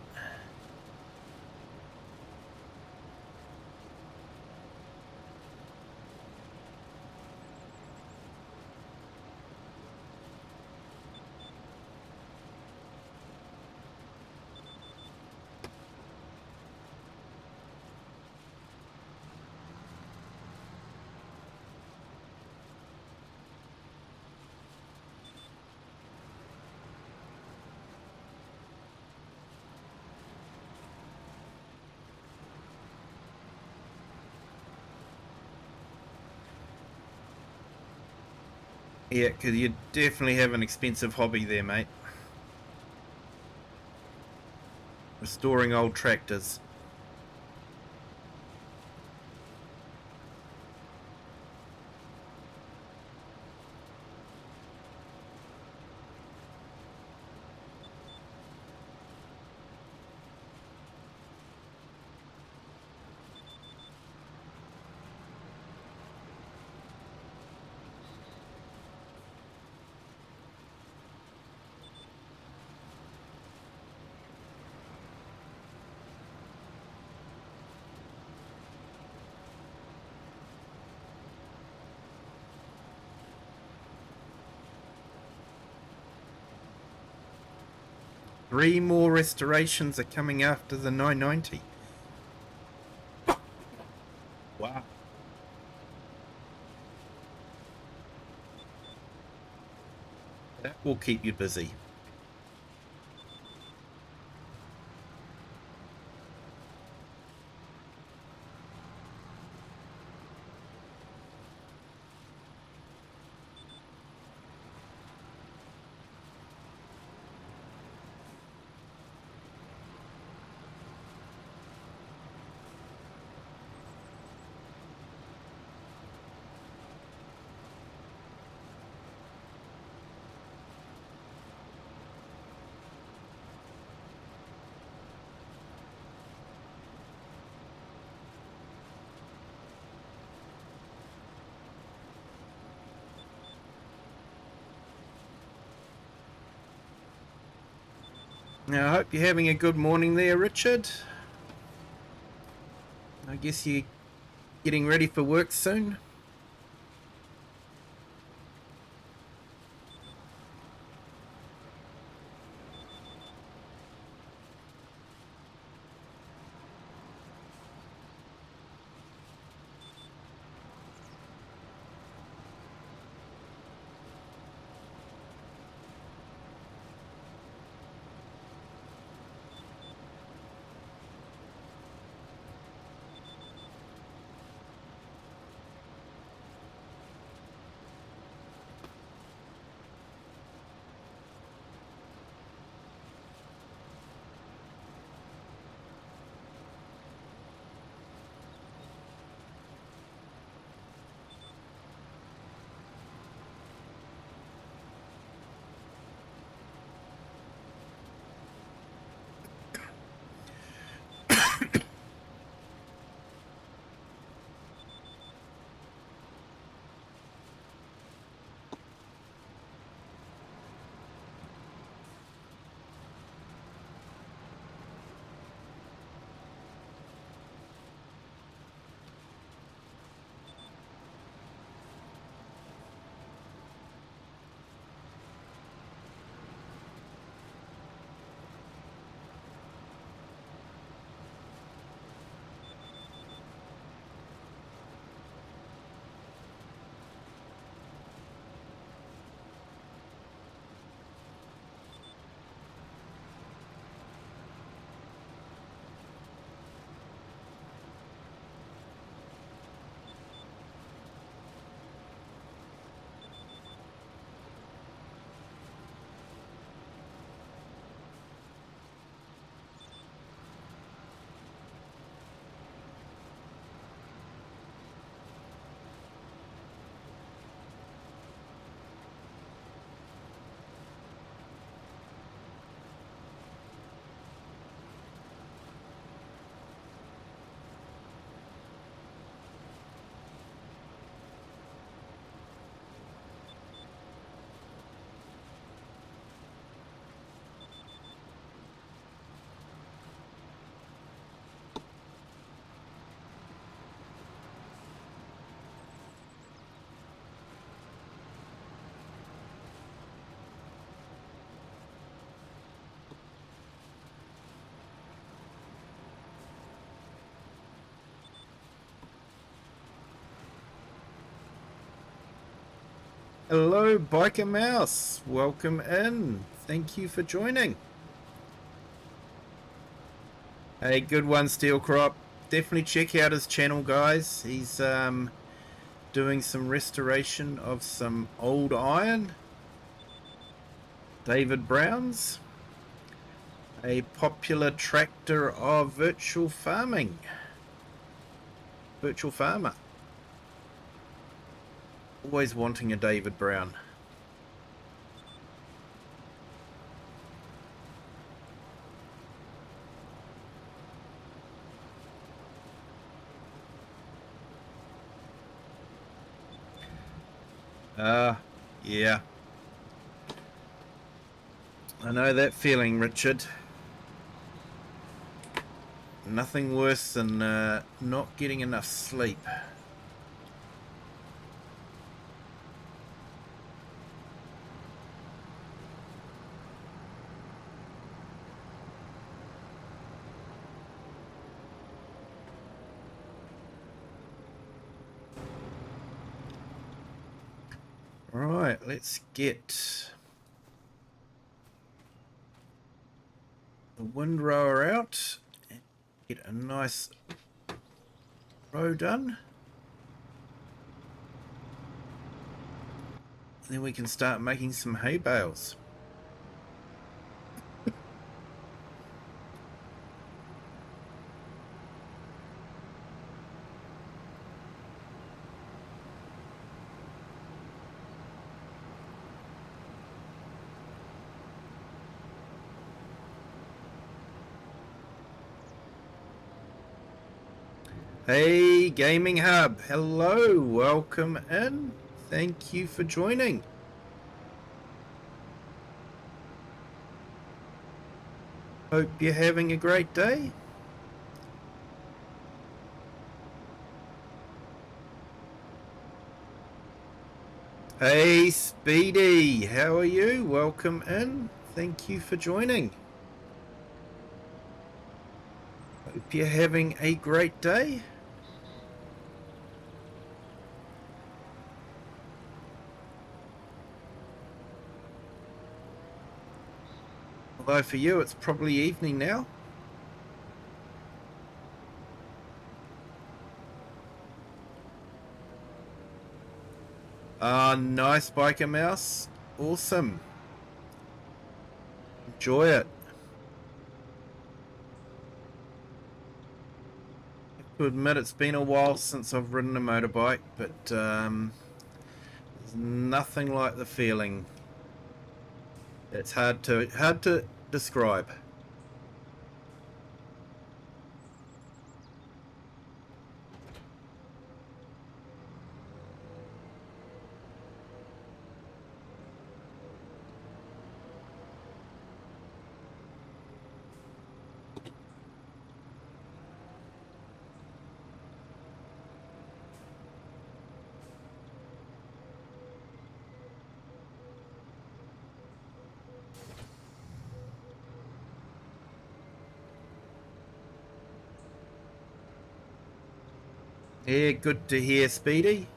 Yeah, because you definitely have an expensive hobby there, mate. Restoring old tractors. Three more restorations are coming after the 990. Wow. That will keep you busy. Now, I hope you're having a good morning there, Richard. I guess you're getting ready for work soon. Hello, Biker Mouse. Welcome in. Thank you for joining. Hey, good one, Steel Crop. Definitely check out his channel, guys. He's doing some restoration of some old iron. David Brown's, a popular tractor of virtual farming. Virtual farmer. Always wanting a David Brown. Yeah. I know that feeling, Richard. Nothing worse than not getting enough sleep. Right, let's get the windrower out and get a nice row done. Then we can start making some hay bales. Hey, Gaming Hub. Hello, welcome in. Thank you for joining. Hope you're having a great day. Hey, Speedy. How are you? Welcome in. Thank you for joining. Hope you're having a great day. Although for you, it's probably evening now. Nice biker mouse. Awesome. Enjoy it. I have to admit, it's been a while since I've ridden a motorbike, but there's nothing like the feeling. It's hard to describe. Yeah, good to hear, Speedy.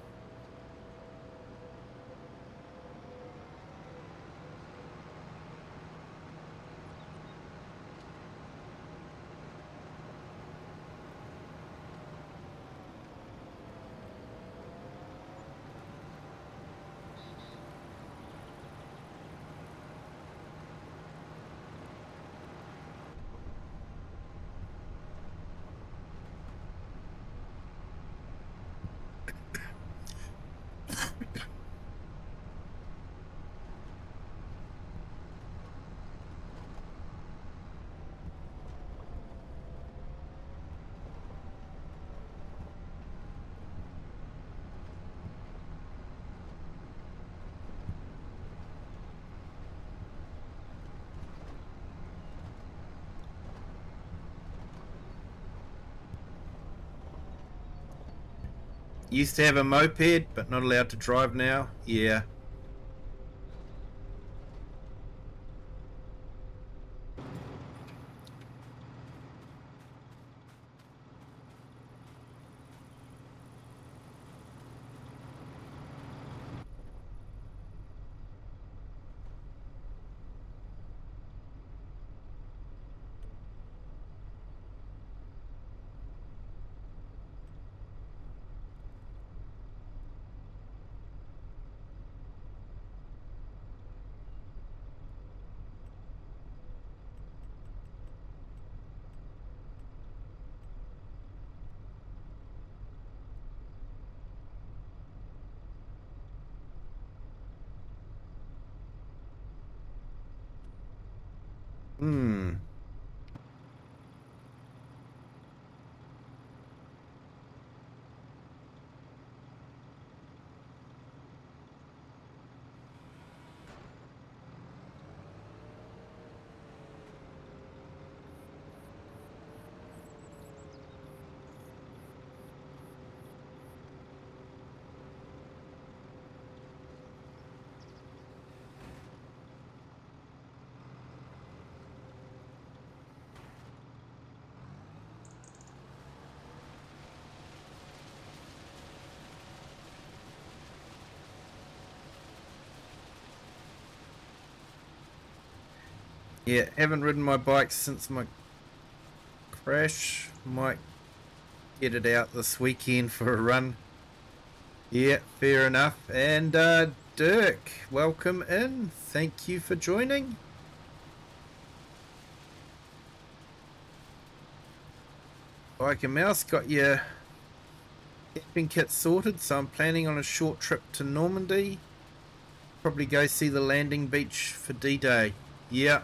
Used to have a moped, but not allowed to drive now. Yeah. Hmm. Yeah, haven't ridden my bike since my crash. Might get it out this weekend for a run. Yeah, fair enough. And Dirk, welcome in. Thank you for joining. Bike and Mouse, got your camping kit sorted, so I'm planning on a short trip to Normandy. Probably go see the landing beach for D-Day. Yeah.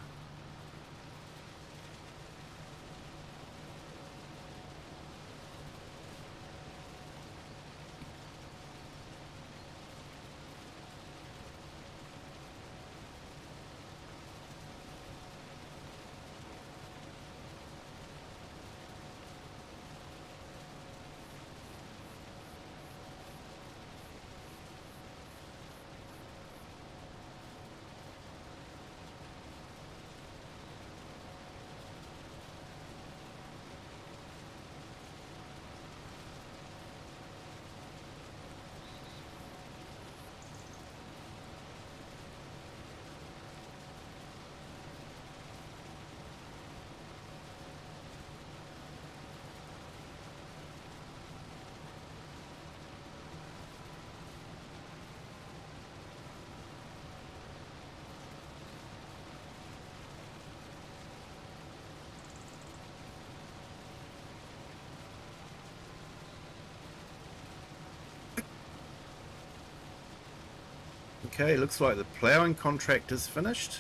Okay, looks like the ploughing contract is finished.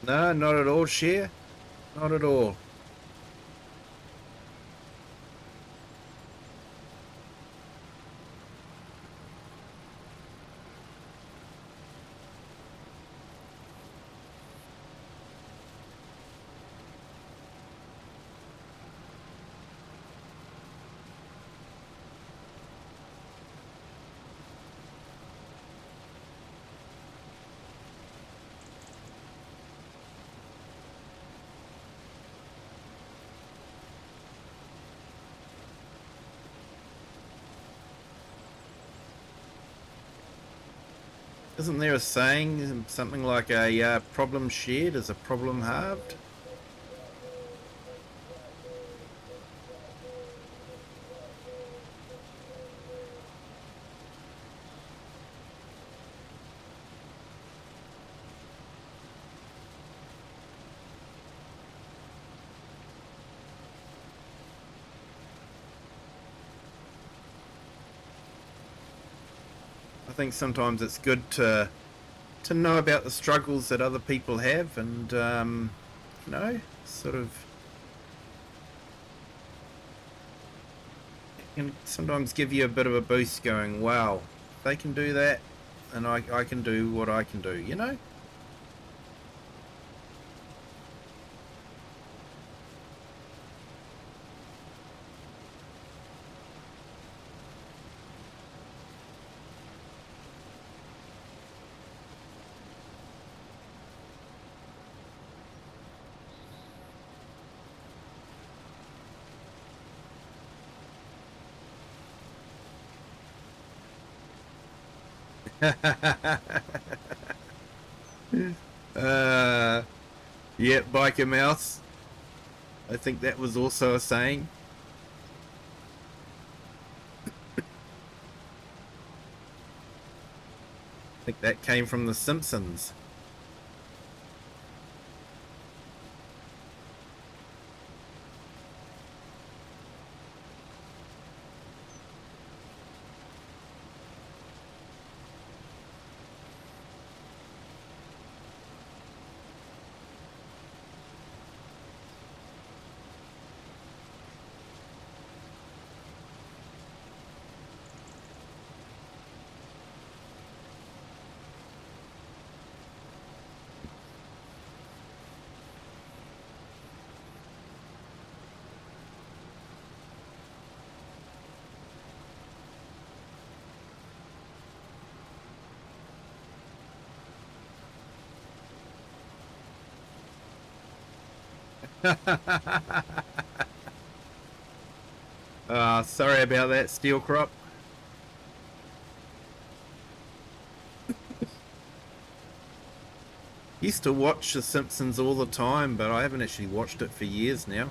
No, not at all, Share. Not at all. Isn't there a saying, something like a problem shared is a problem halved? I think sometimes it's good to know about the struggles that other people have, and you know, sort of can sometimes give you a bit of a boost. Going, wow, if they can do that, and I can do what I can do. You know. uh, yeah, biker mouse. I think that was also a saying. I think that came from The Simpsons. Sorry about that, steel crop. Used to watch The Simpsons all the time, but I haven't actually watched it for years now.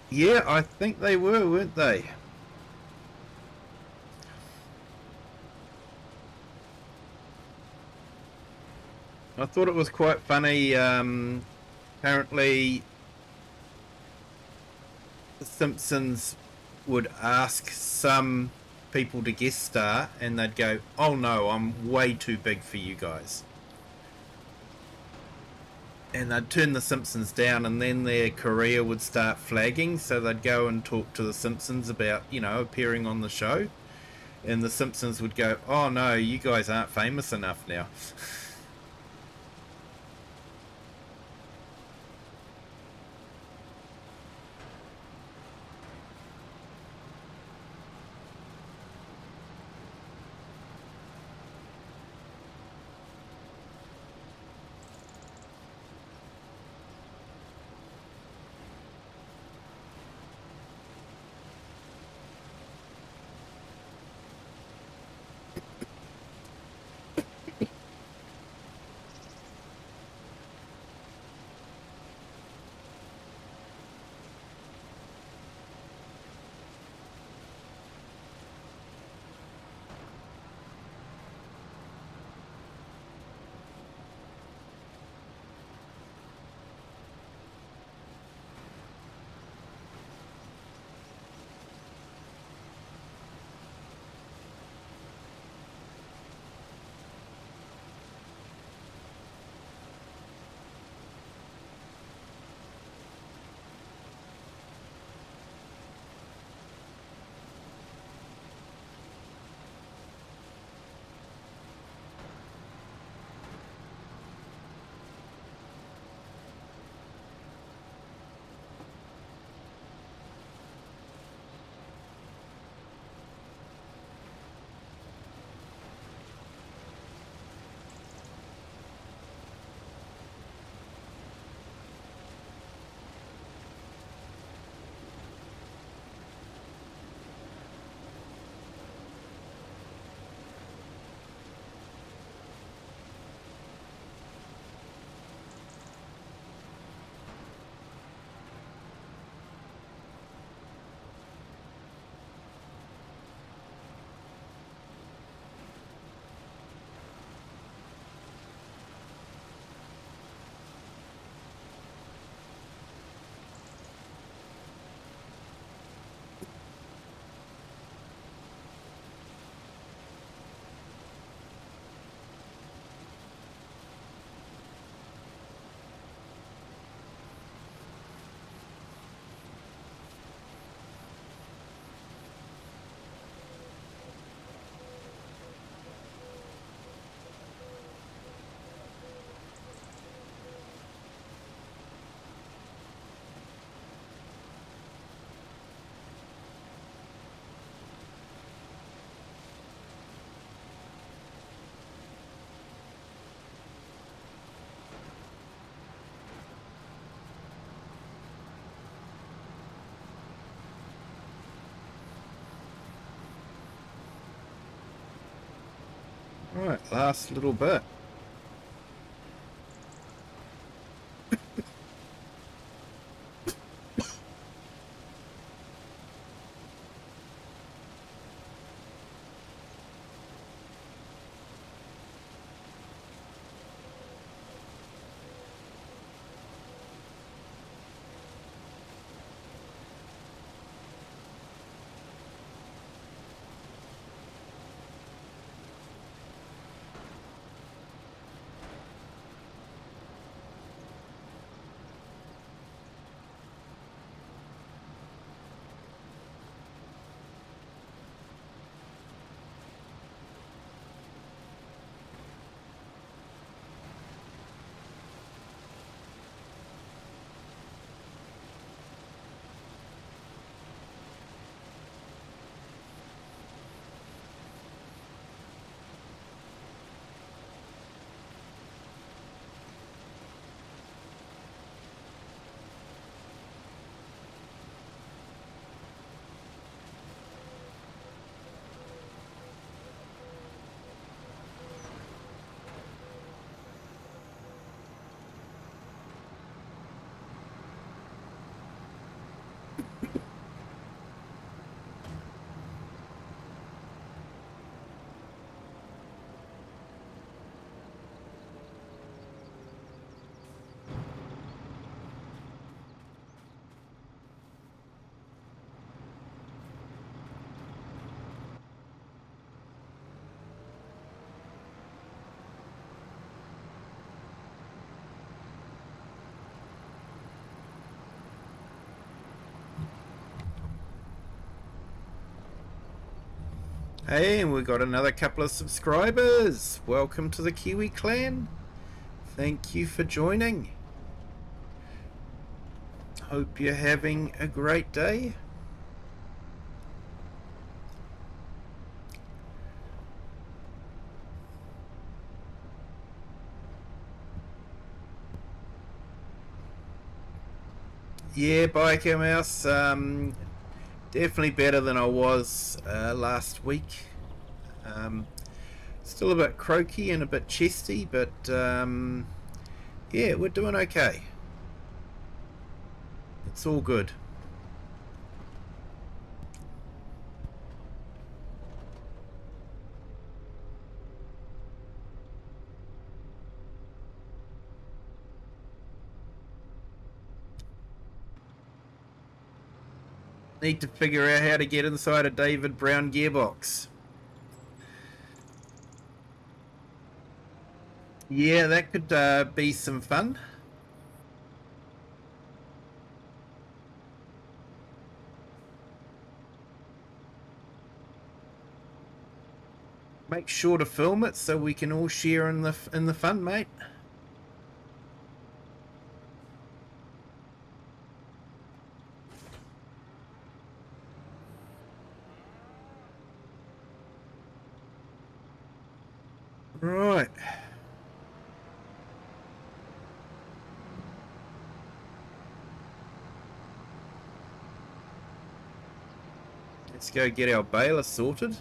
Yeah, I think they were, weren't they? I thought it was quite funny. Apparently, The Simpsons would ask some people to guest star, and they'd go, "Oh no, I'm way too big for you guys." And they'd turn The Simpsons down, and then their career would start flagging, so they'd go and talk to The Simpsons about, appearing on the show. And The Simpsons would go, "Oh no, you guys aren't famous enough now." Right, last little bit. Hey, and we got another couple of subscribers. Welcome to the Kiwi clan. Thank you for joining. Hope you're having a great day. Yeah, Biker Mouse, definitely better than I was last week. Still a bit croaky and a bit chesty, but yeah, we're doing okay. It's all good. Need to figure out how to get inside a David Brown gearbox. Yeah, that could be some fun. Make sure to film it so we can all share in the fun, mate. Right. Let's go get our baler sorted.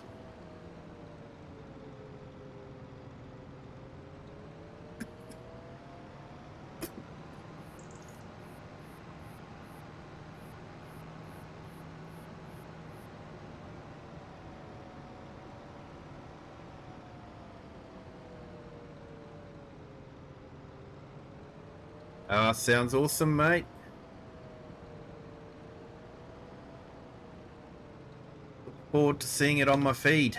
Ah, sounds awesome, mate. Look forward to seeing it on my feed.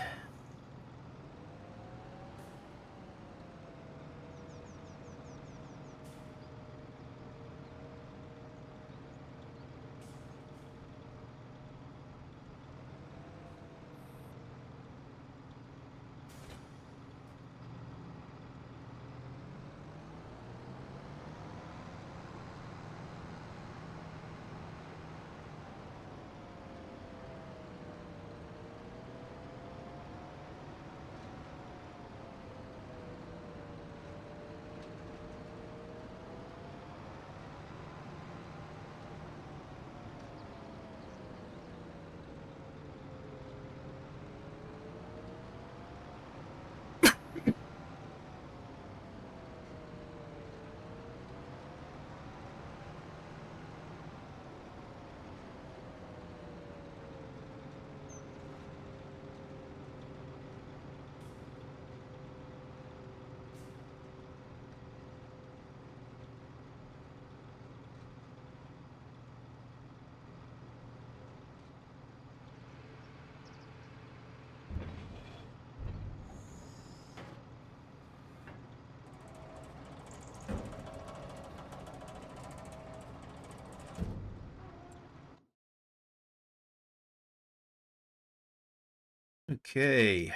Okay.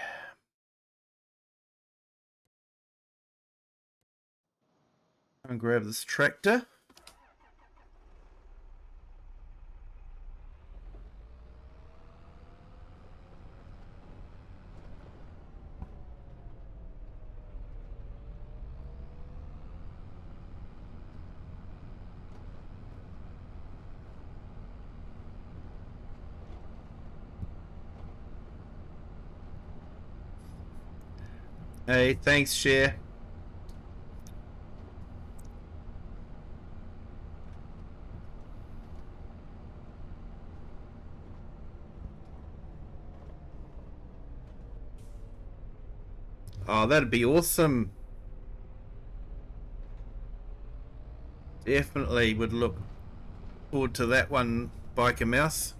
I'm gonna grab this tractor. Hey, thanks, Cher. Oh, that'd be awesome. Definitely would look forward to that one, Biker Mouse.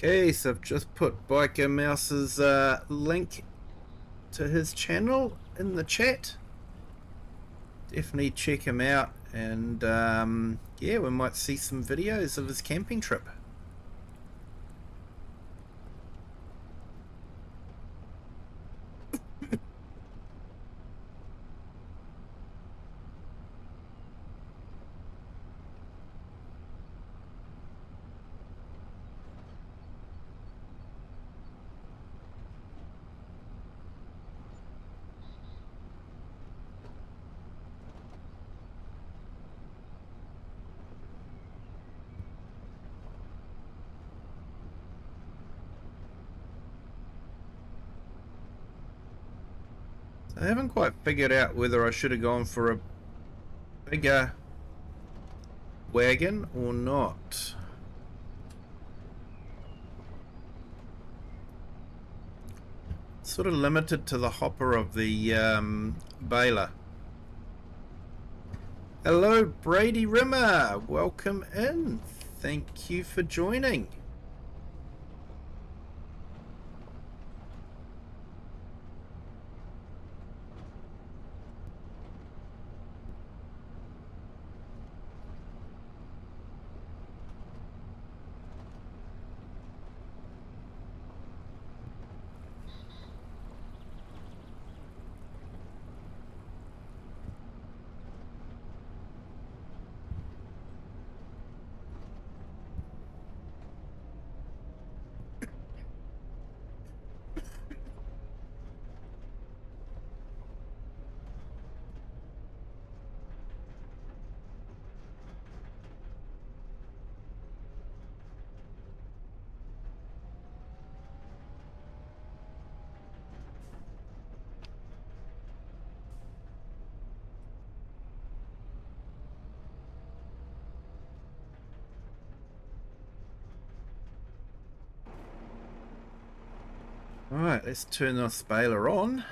Okay, so I've just put Biker Mouse's link to his channel in the chat. Definitely check him out, and yeah, we might see some videos of his camping trip. I haven't quite figured out whether I should have gone for a bigger wagon or not. Sort of limited to the hopper of the baler. Hello, Brady Rimmer. Welcome in. Thank you for joining. Alright, let's turn this baler on.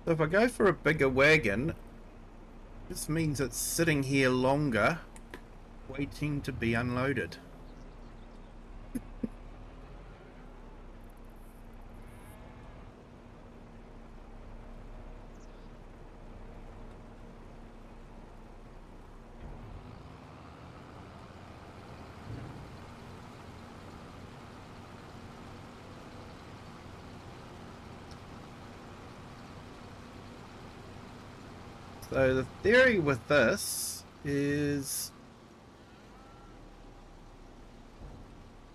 So if I go for a bigger wagon, this means it's sitting here longer, waiting to be unloaded. So the theory with this is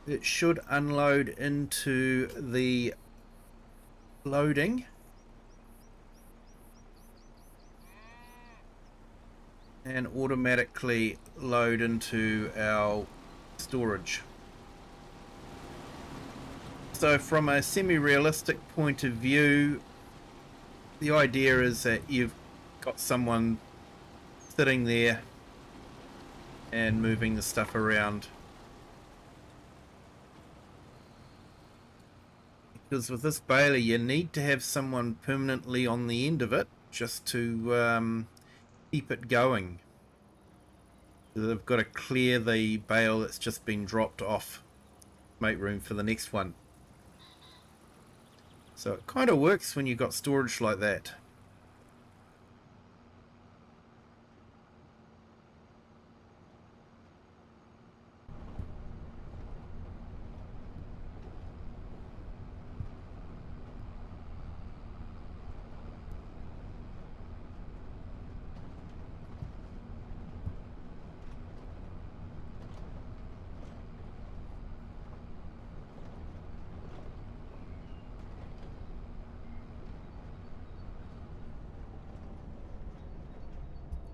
it should unload into the loading and automatically load into our storage. So from a semi-realistic point of view, the idea is that you've got someone sitting there and moving the stuff around. Because with this baler you need to have someone permanently on the end of it just to keep it going. So they've got to clear the bale that's just been dropped off, make room for the next one. So it kind of works when you've got storage like that.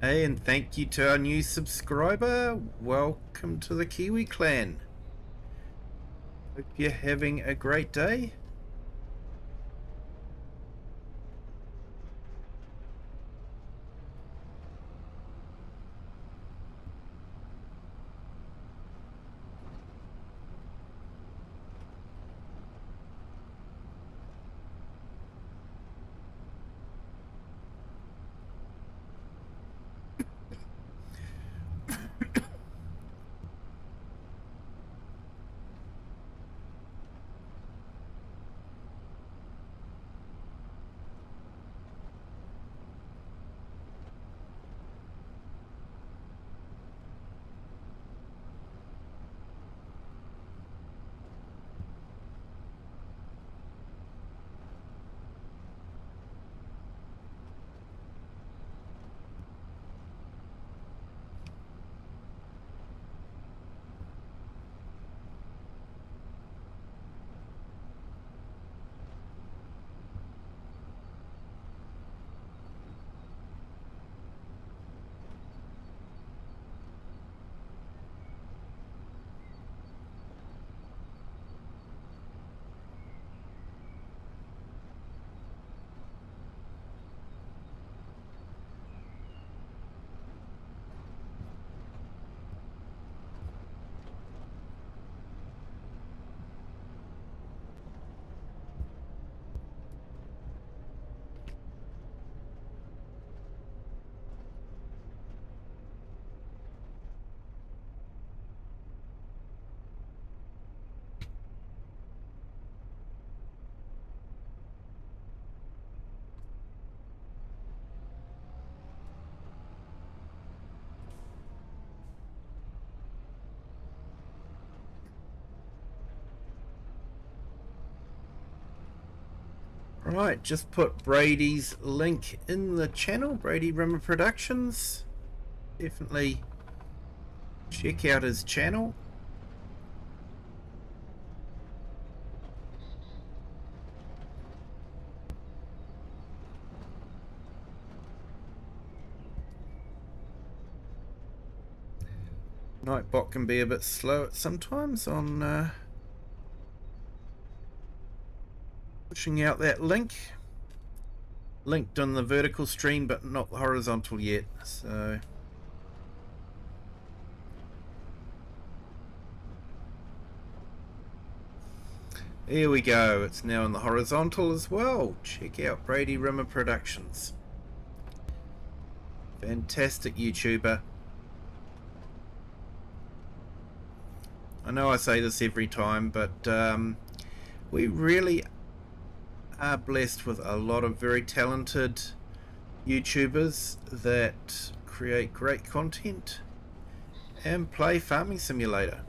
Hey, and thank you to our new subscriber. Welcome to the Kiwi clan. Hope you're having a great day. Right, just put Brady's link in the channel, Brady Rimmer Productions. Definitely check out his channel. Nightbot can be a bit slow at sometimes on pushing out that link. Linked on the vertical stream, but not the horizontal yet. So here we go. It's now in the horizontal as well. Check out Brady Rimmer Productions. Fantastic YouTuber. I know I say this every time, but we really are blessed with a lot of very talented YouTubers that create great content and play Farming Simulator.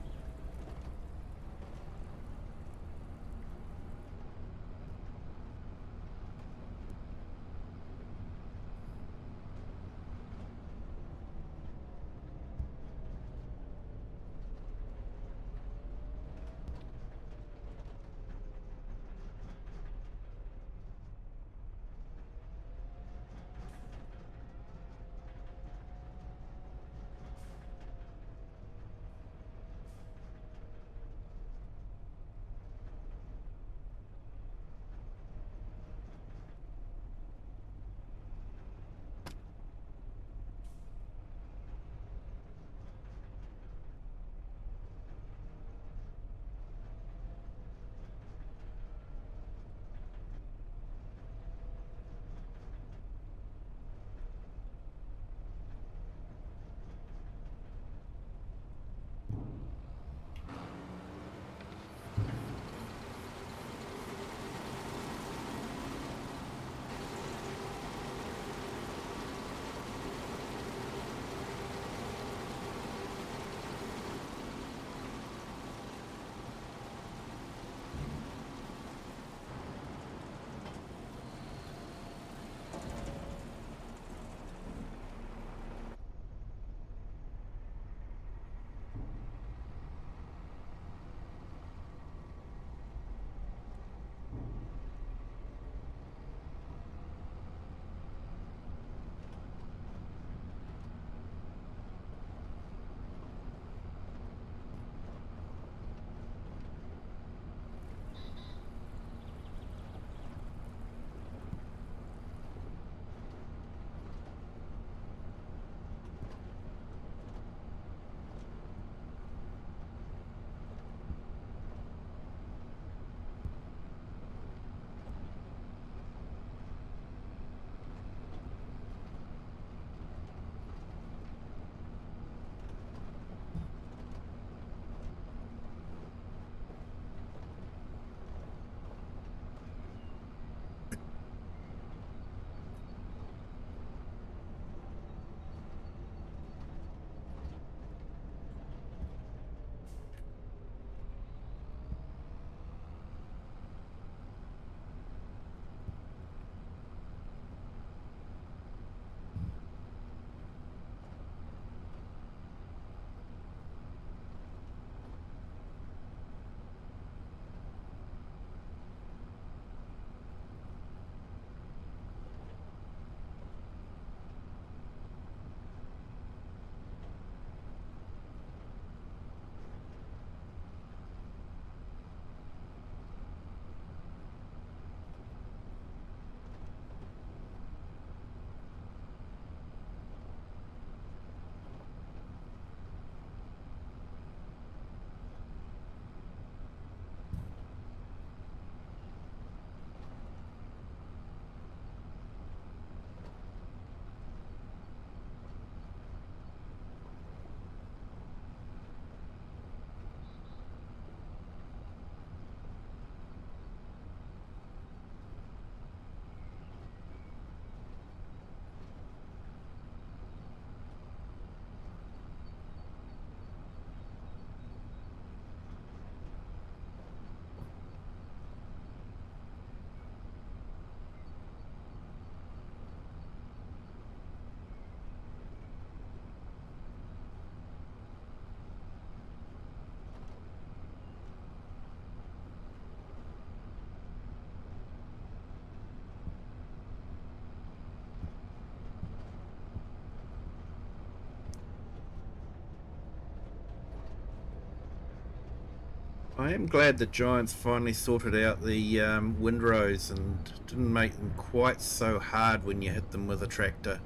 I am glad the Giants finally sorted out the windrows and didn't make them quite so hard when you hit them with a tractor.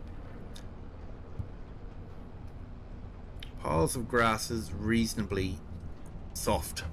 Piles of grass is reasonably soft.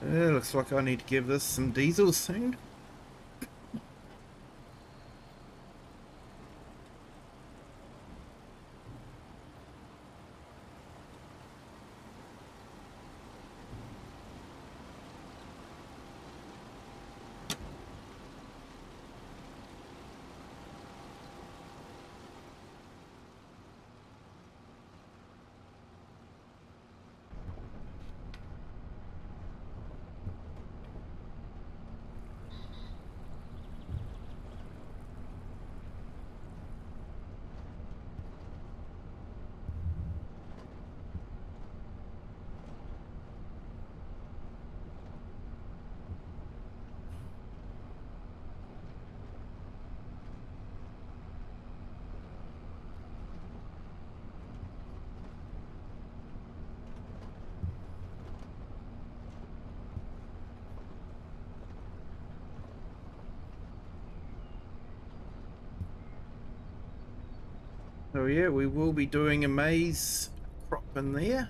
Looks like I need to give this some diesel soon. Oh yeah, we will be doing a maize crop in there.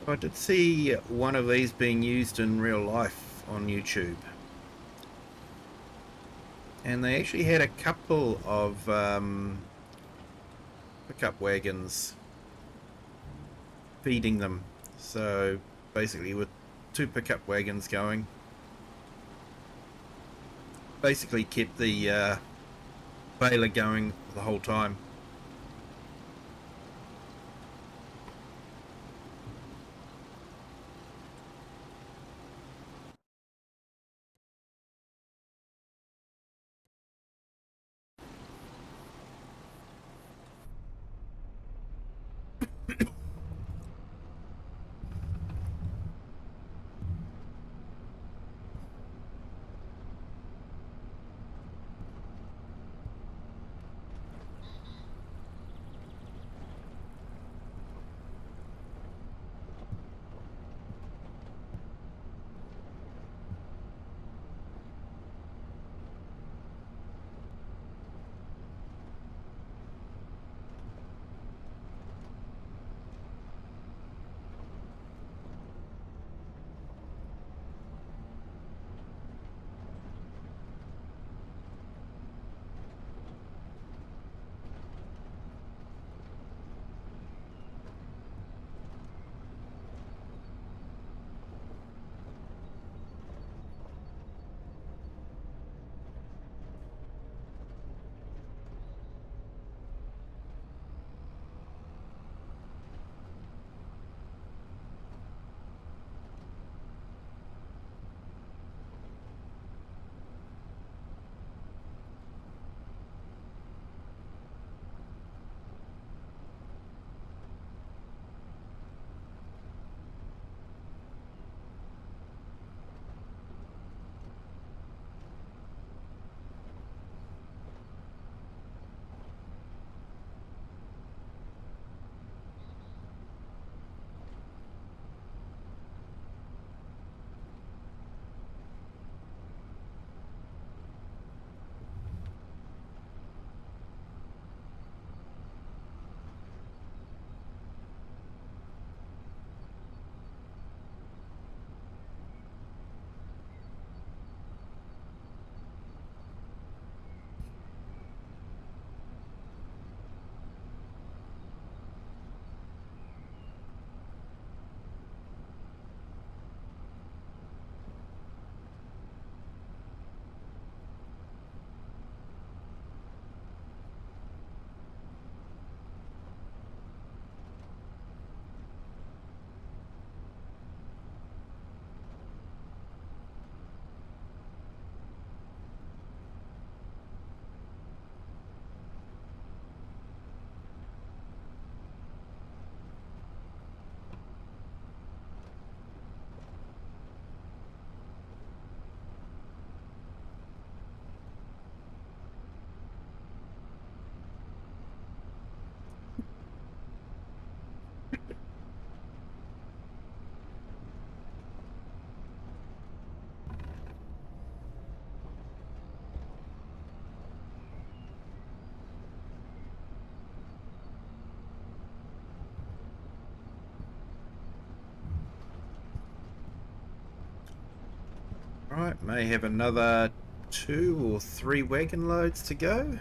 I did see one of these being used in real life on YouTube. And they actually had a couple of pickup wagons feeding them. So basically with 2 pickup wagons going, basically kept the baler going the whole time. Right, may have another 2 or 3 wagon loads to go.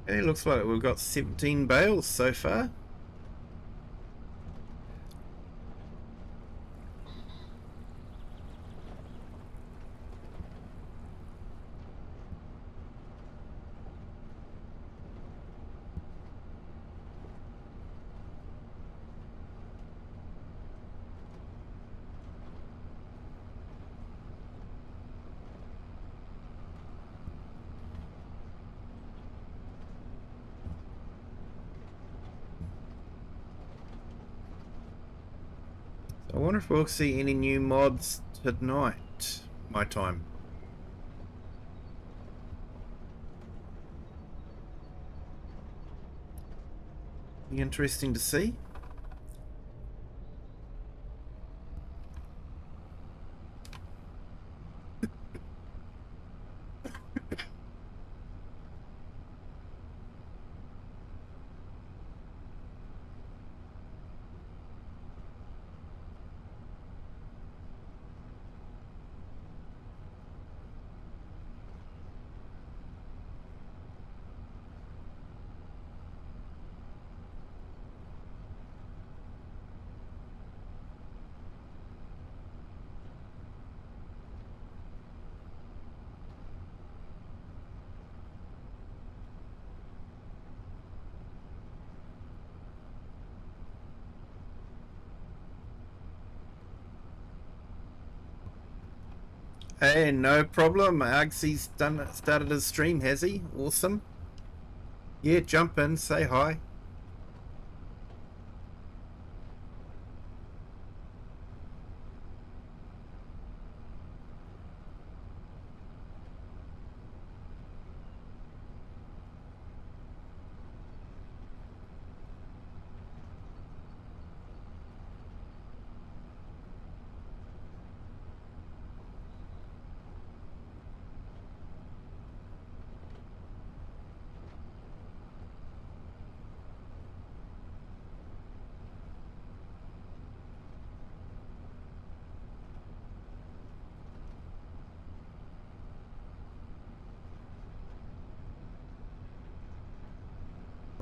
It looks like we've got 17 bales so far. I wonder if we'll see any new mods tonight, my time. Be interesting to see. Hey, no problem. Argsy's started his stream, has he? Awesome. Yeah, jump in, say hi.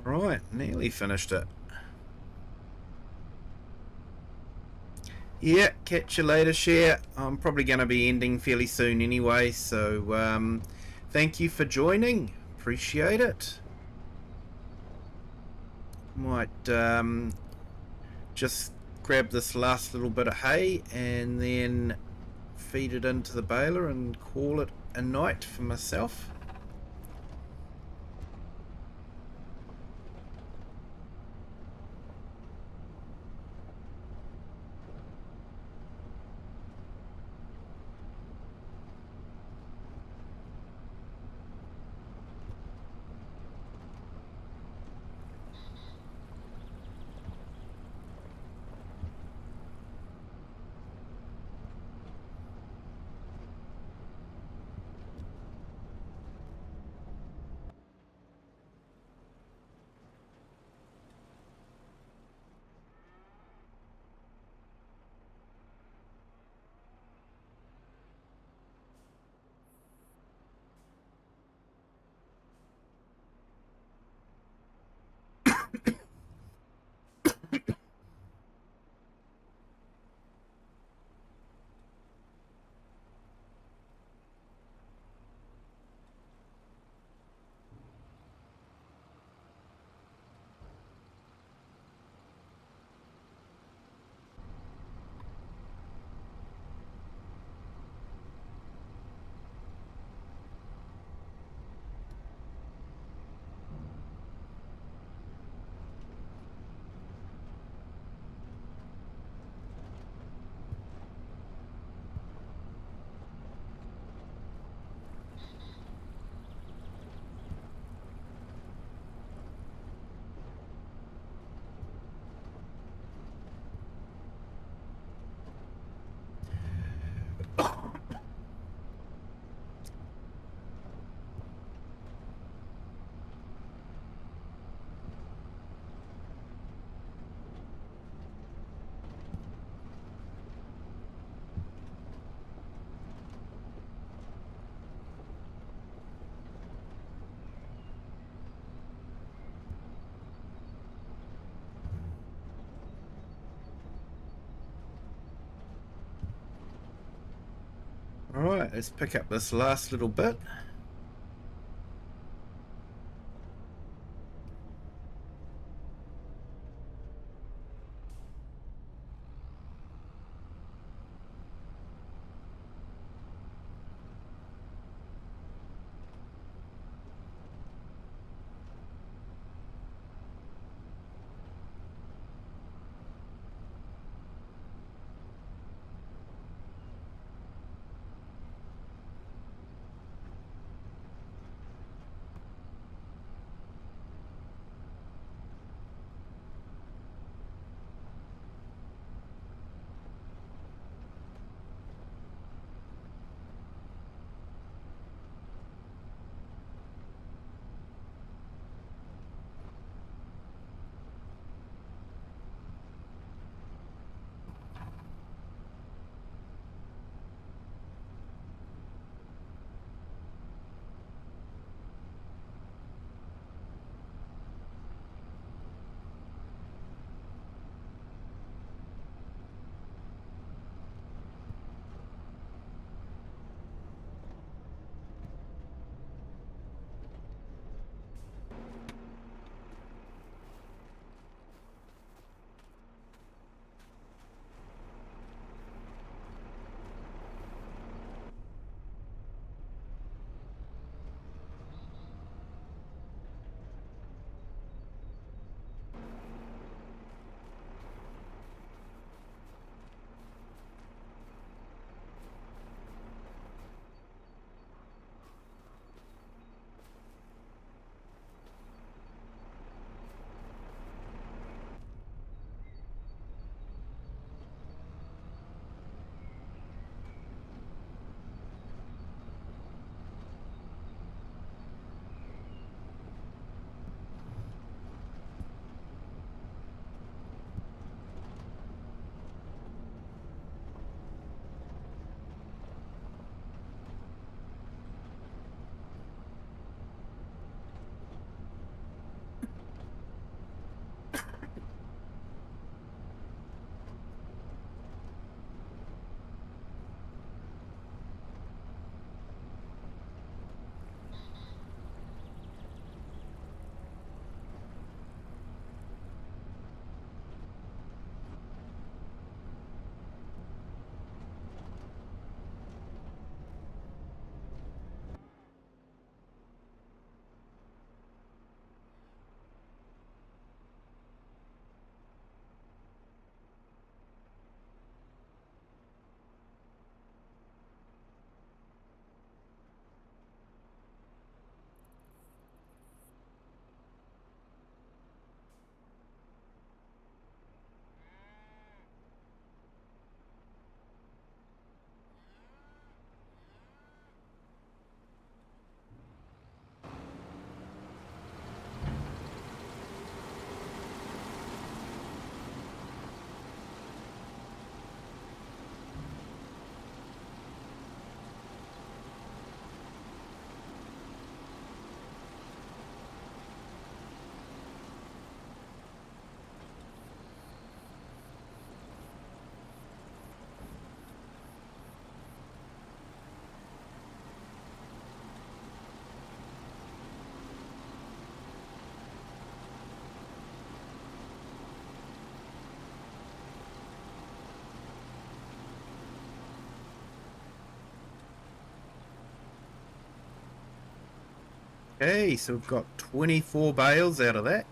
Right, nearly finished it. Yeah, catch you later, Share. I'm probably going to be ending fairly soon anyway, so thank you for joining. Appreciate it. Might just grab this last little bit of hay and then feed it into the baler and call it a night for myself. Alright, let's pick up this last little bit. Okay, so we've got 24 bales out of that.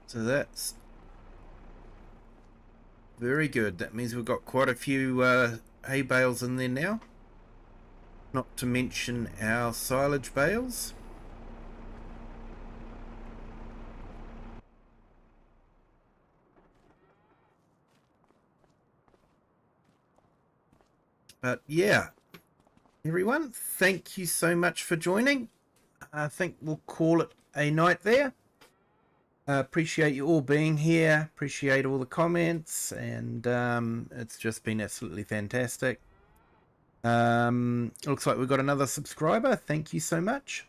So that's very good. That means we've got quite a few hay bales in there now. Not to mention our silage bales. But yeah, everyone, thank you so much for joining. I think we'll call it a night there. Appreciate you all being here. Appreciate all the comments, and it's just been absolutely fantastic. Looks like we've got another subscriber. Thank you so much.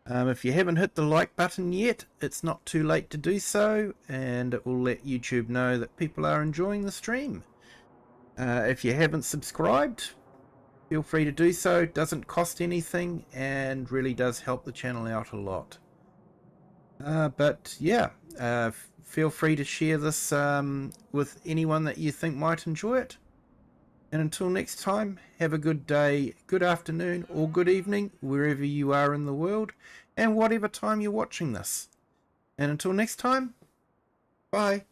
If you haven't hit the like button yet, it's not too late to do so, and it will let YouTube know that people are enjoying the stream. If you haven't subscribed, feel free to do so. It doesn't cost anything and really does help the channel out a lot. But yeah, feel free to share this with anyone that you think might enjoy it. And until next time, have a good day, good afternoon, or good evening, wherever you are in the world, and whatever time you're watching this. And until next time, bye.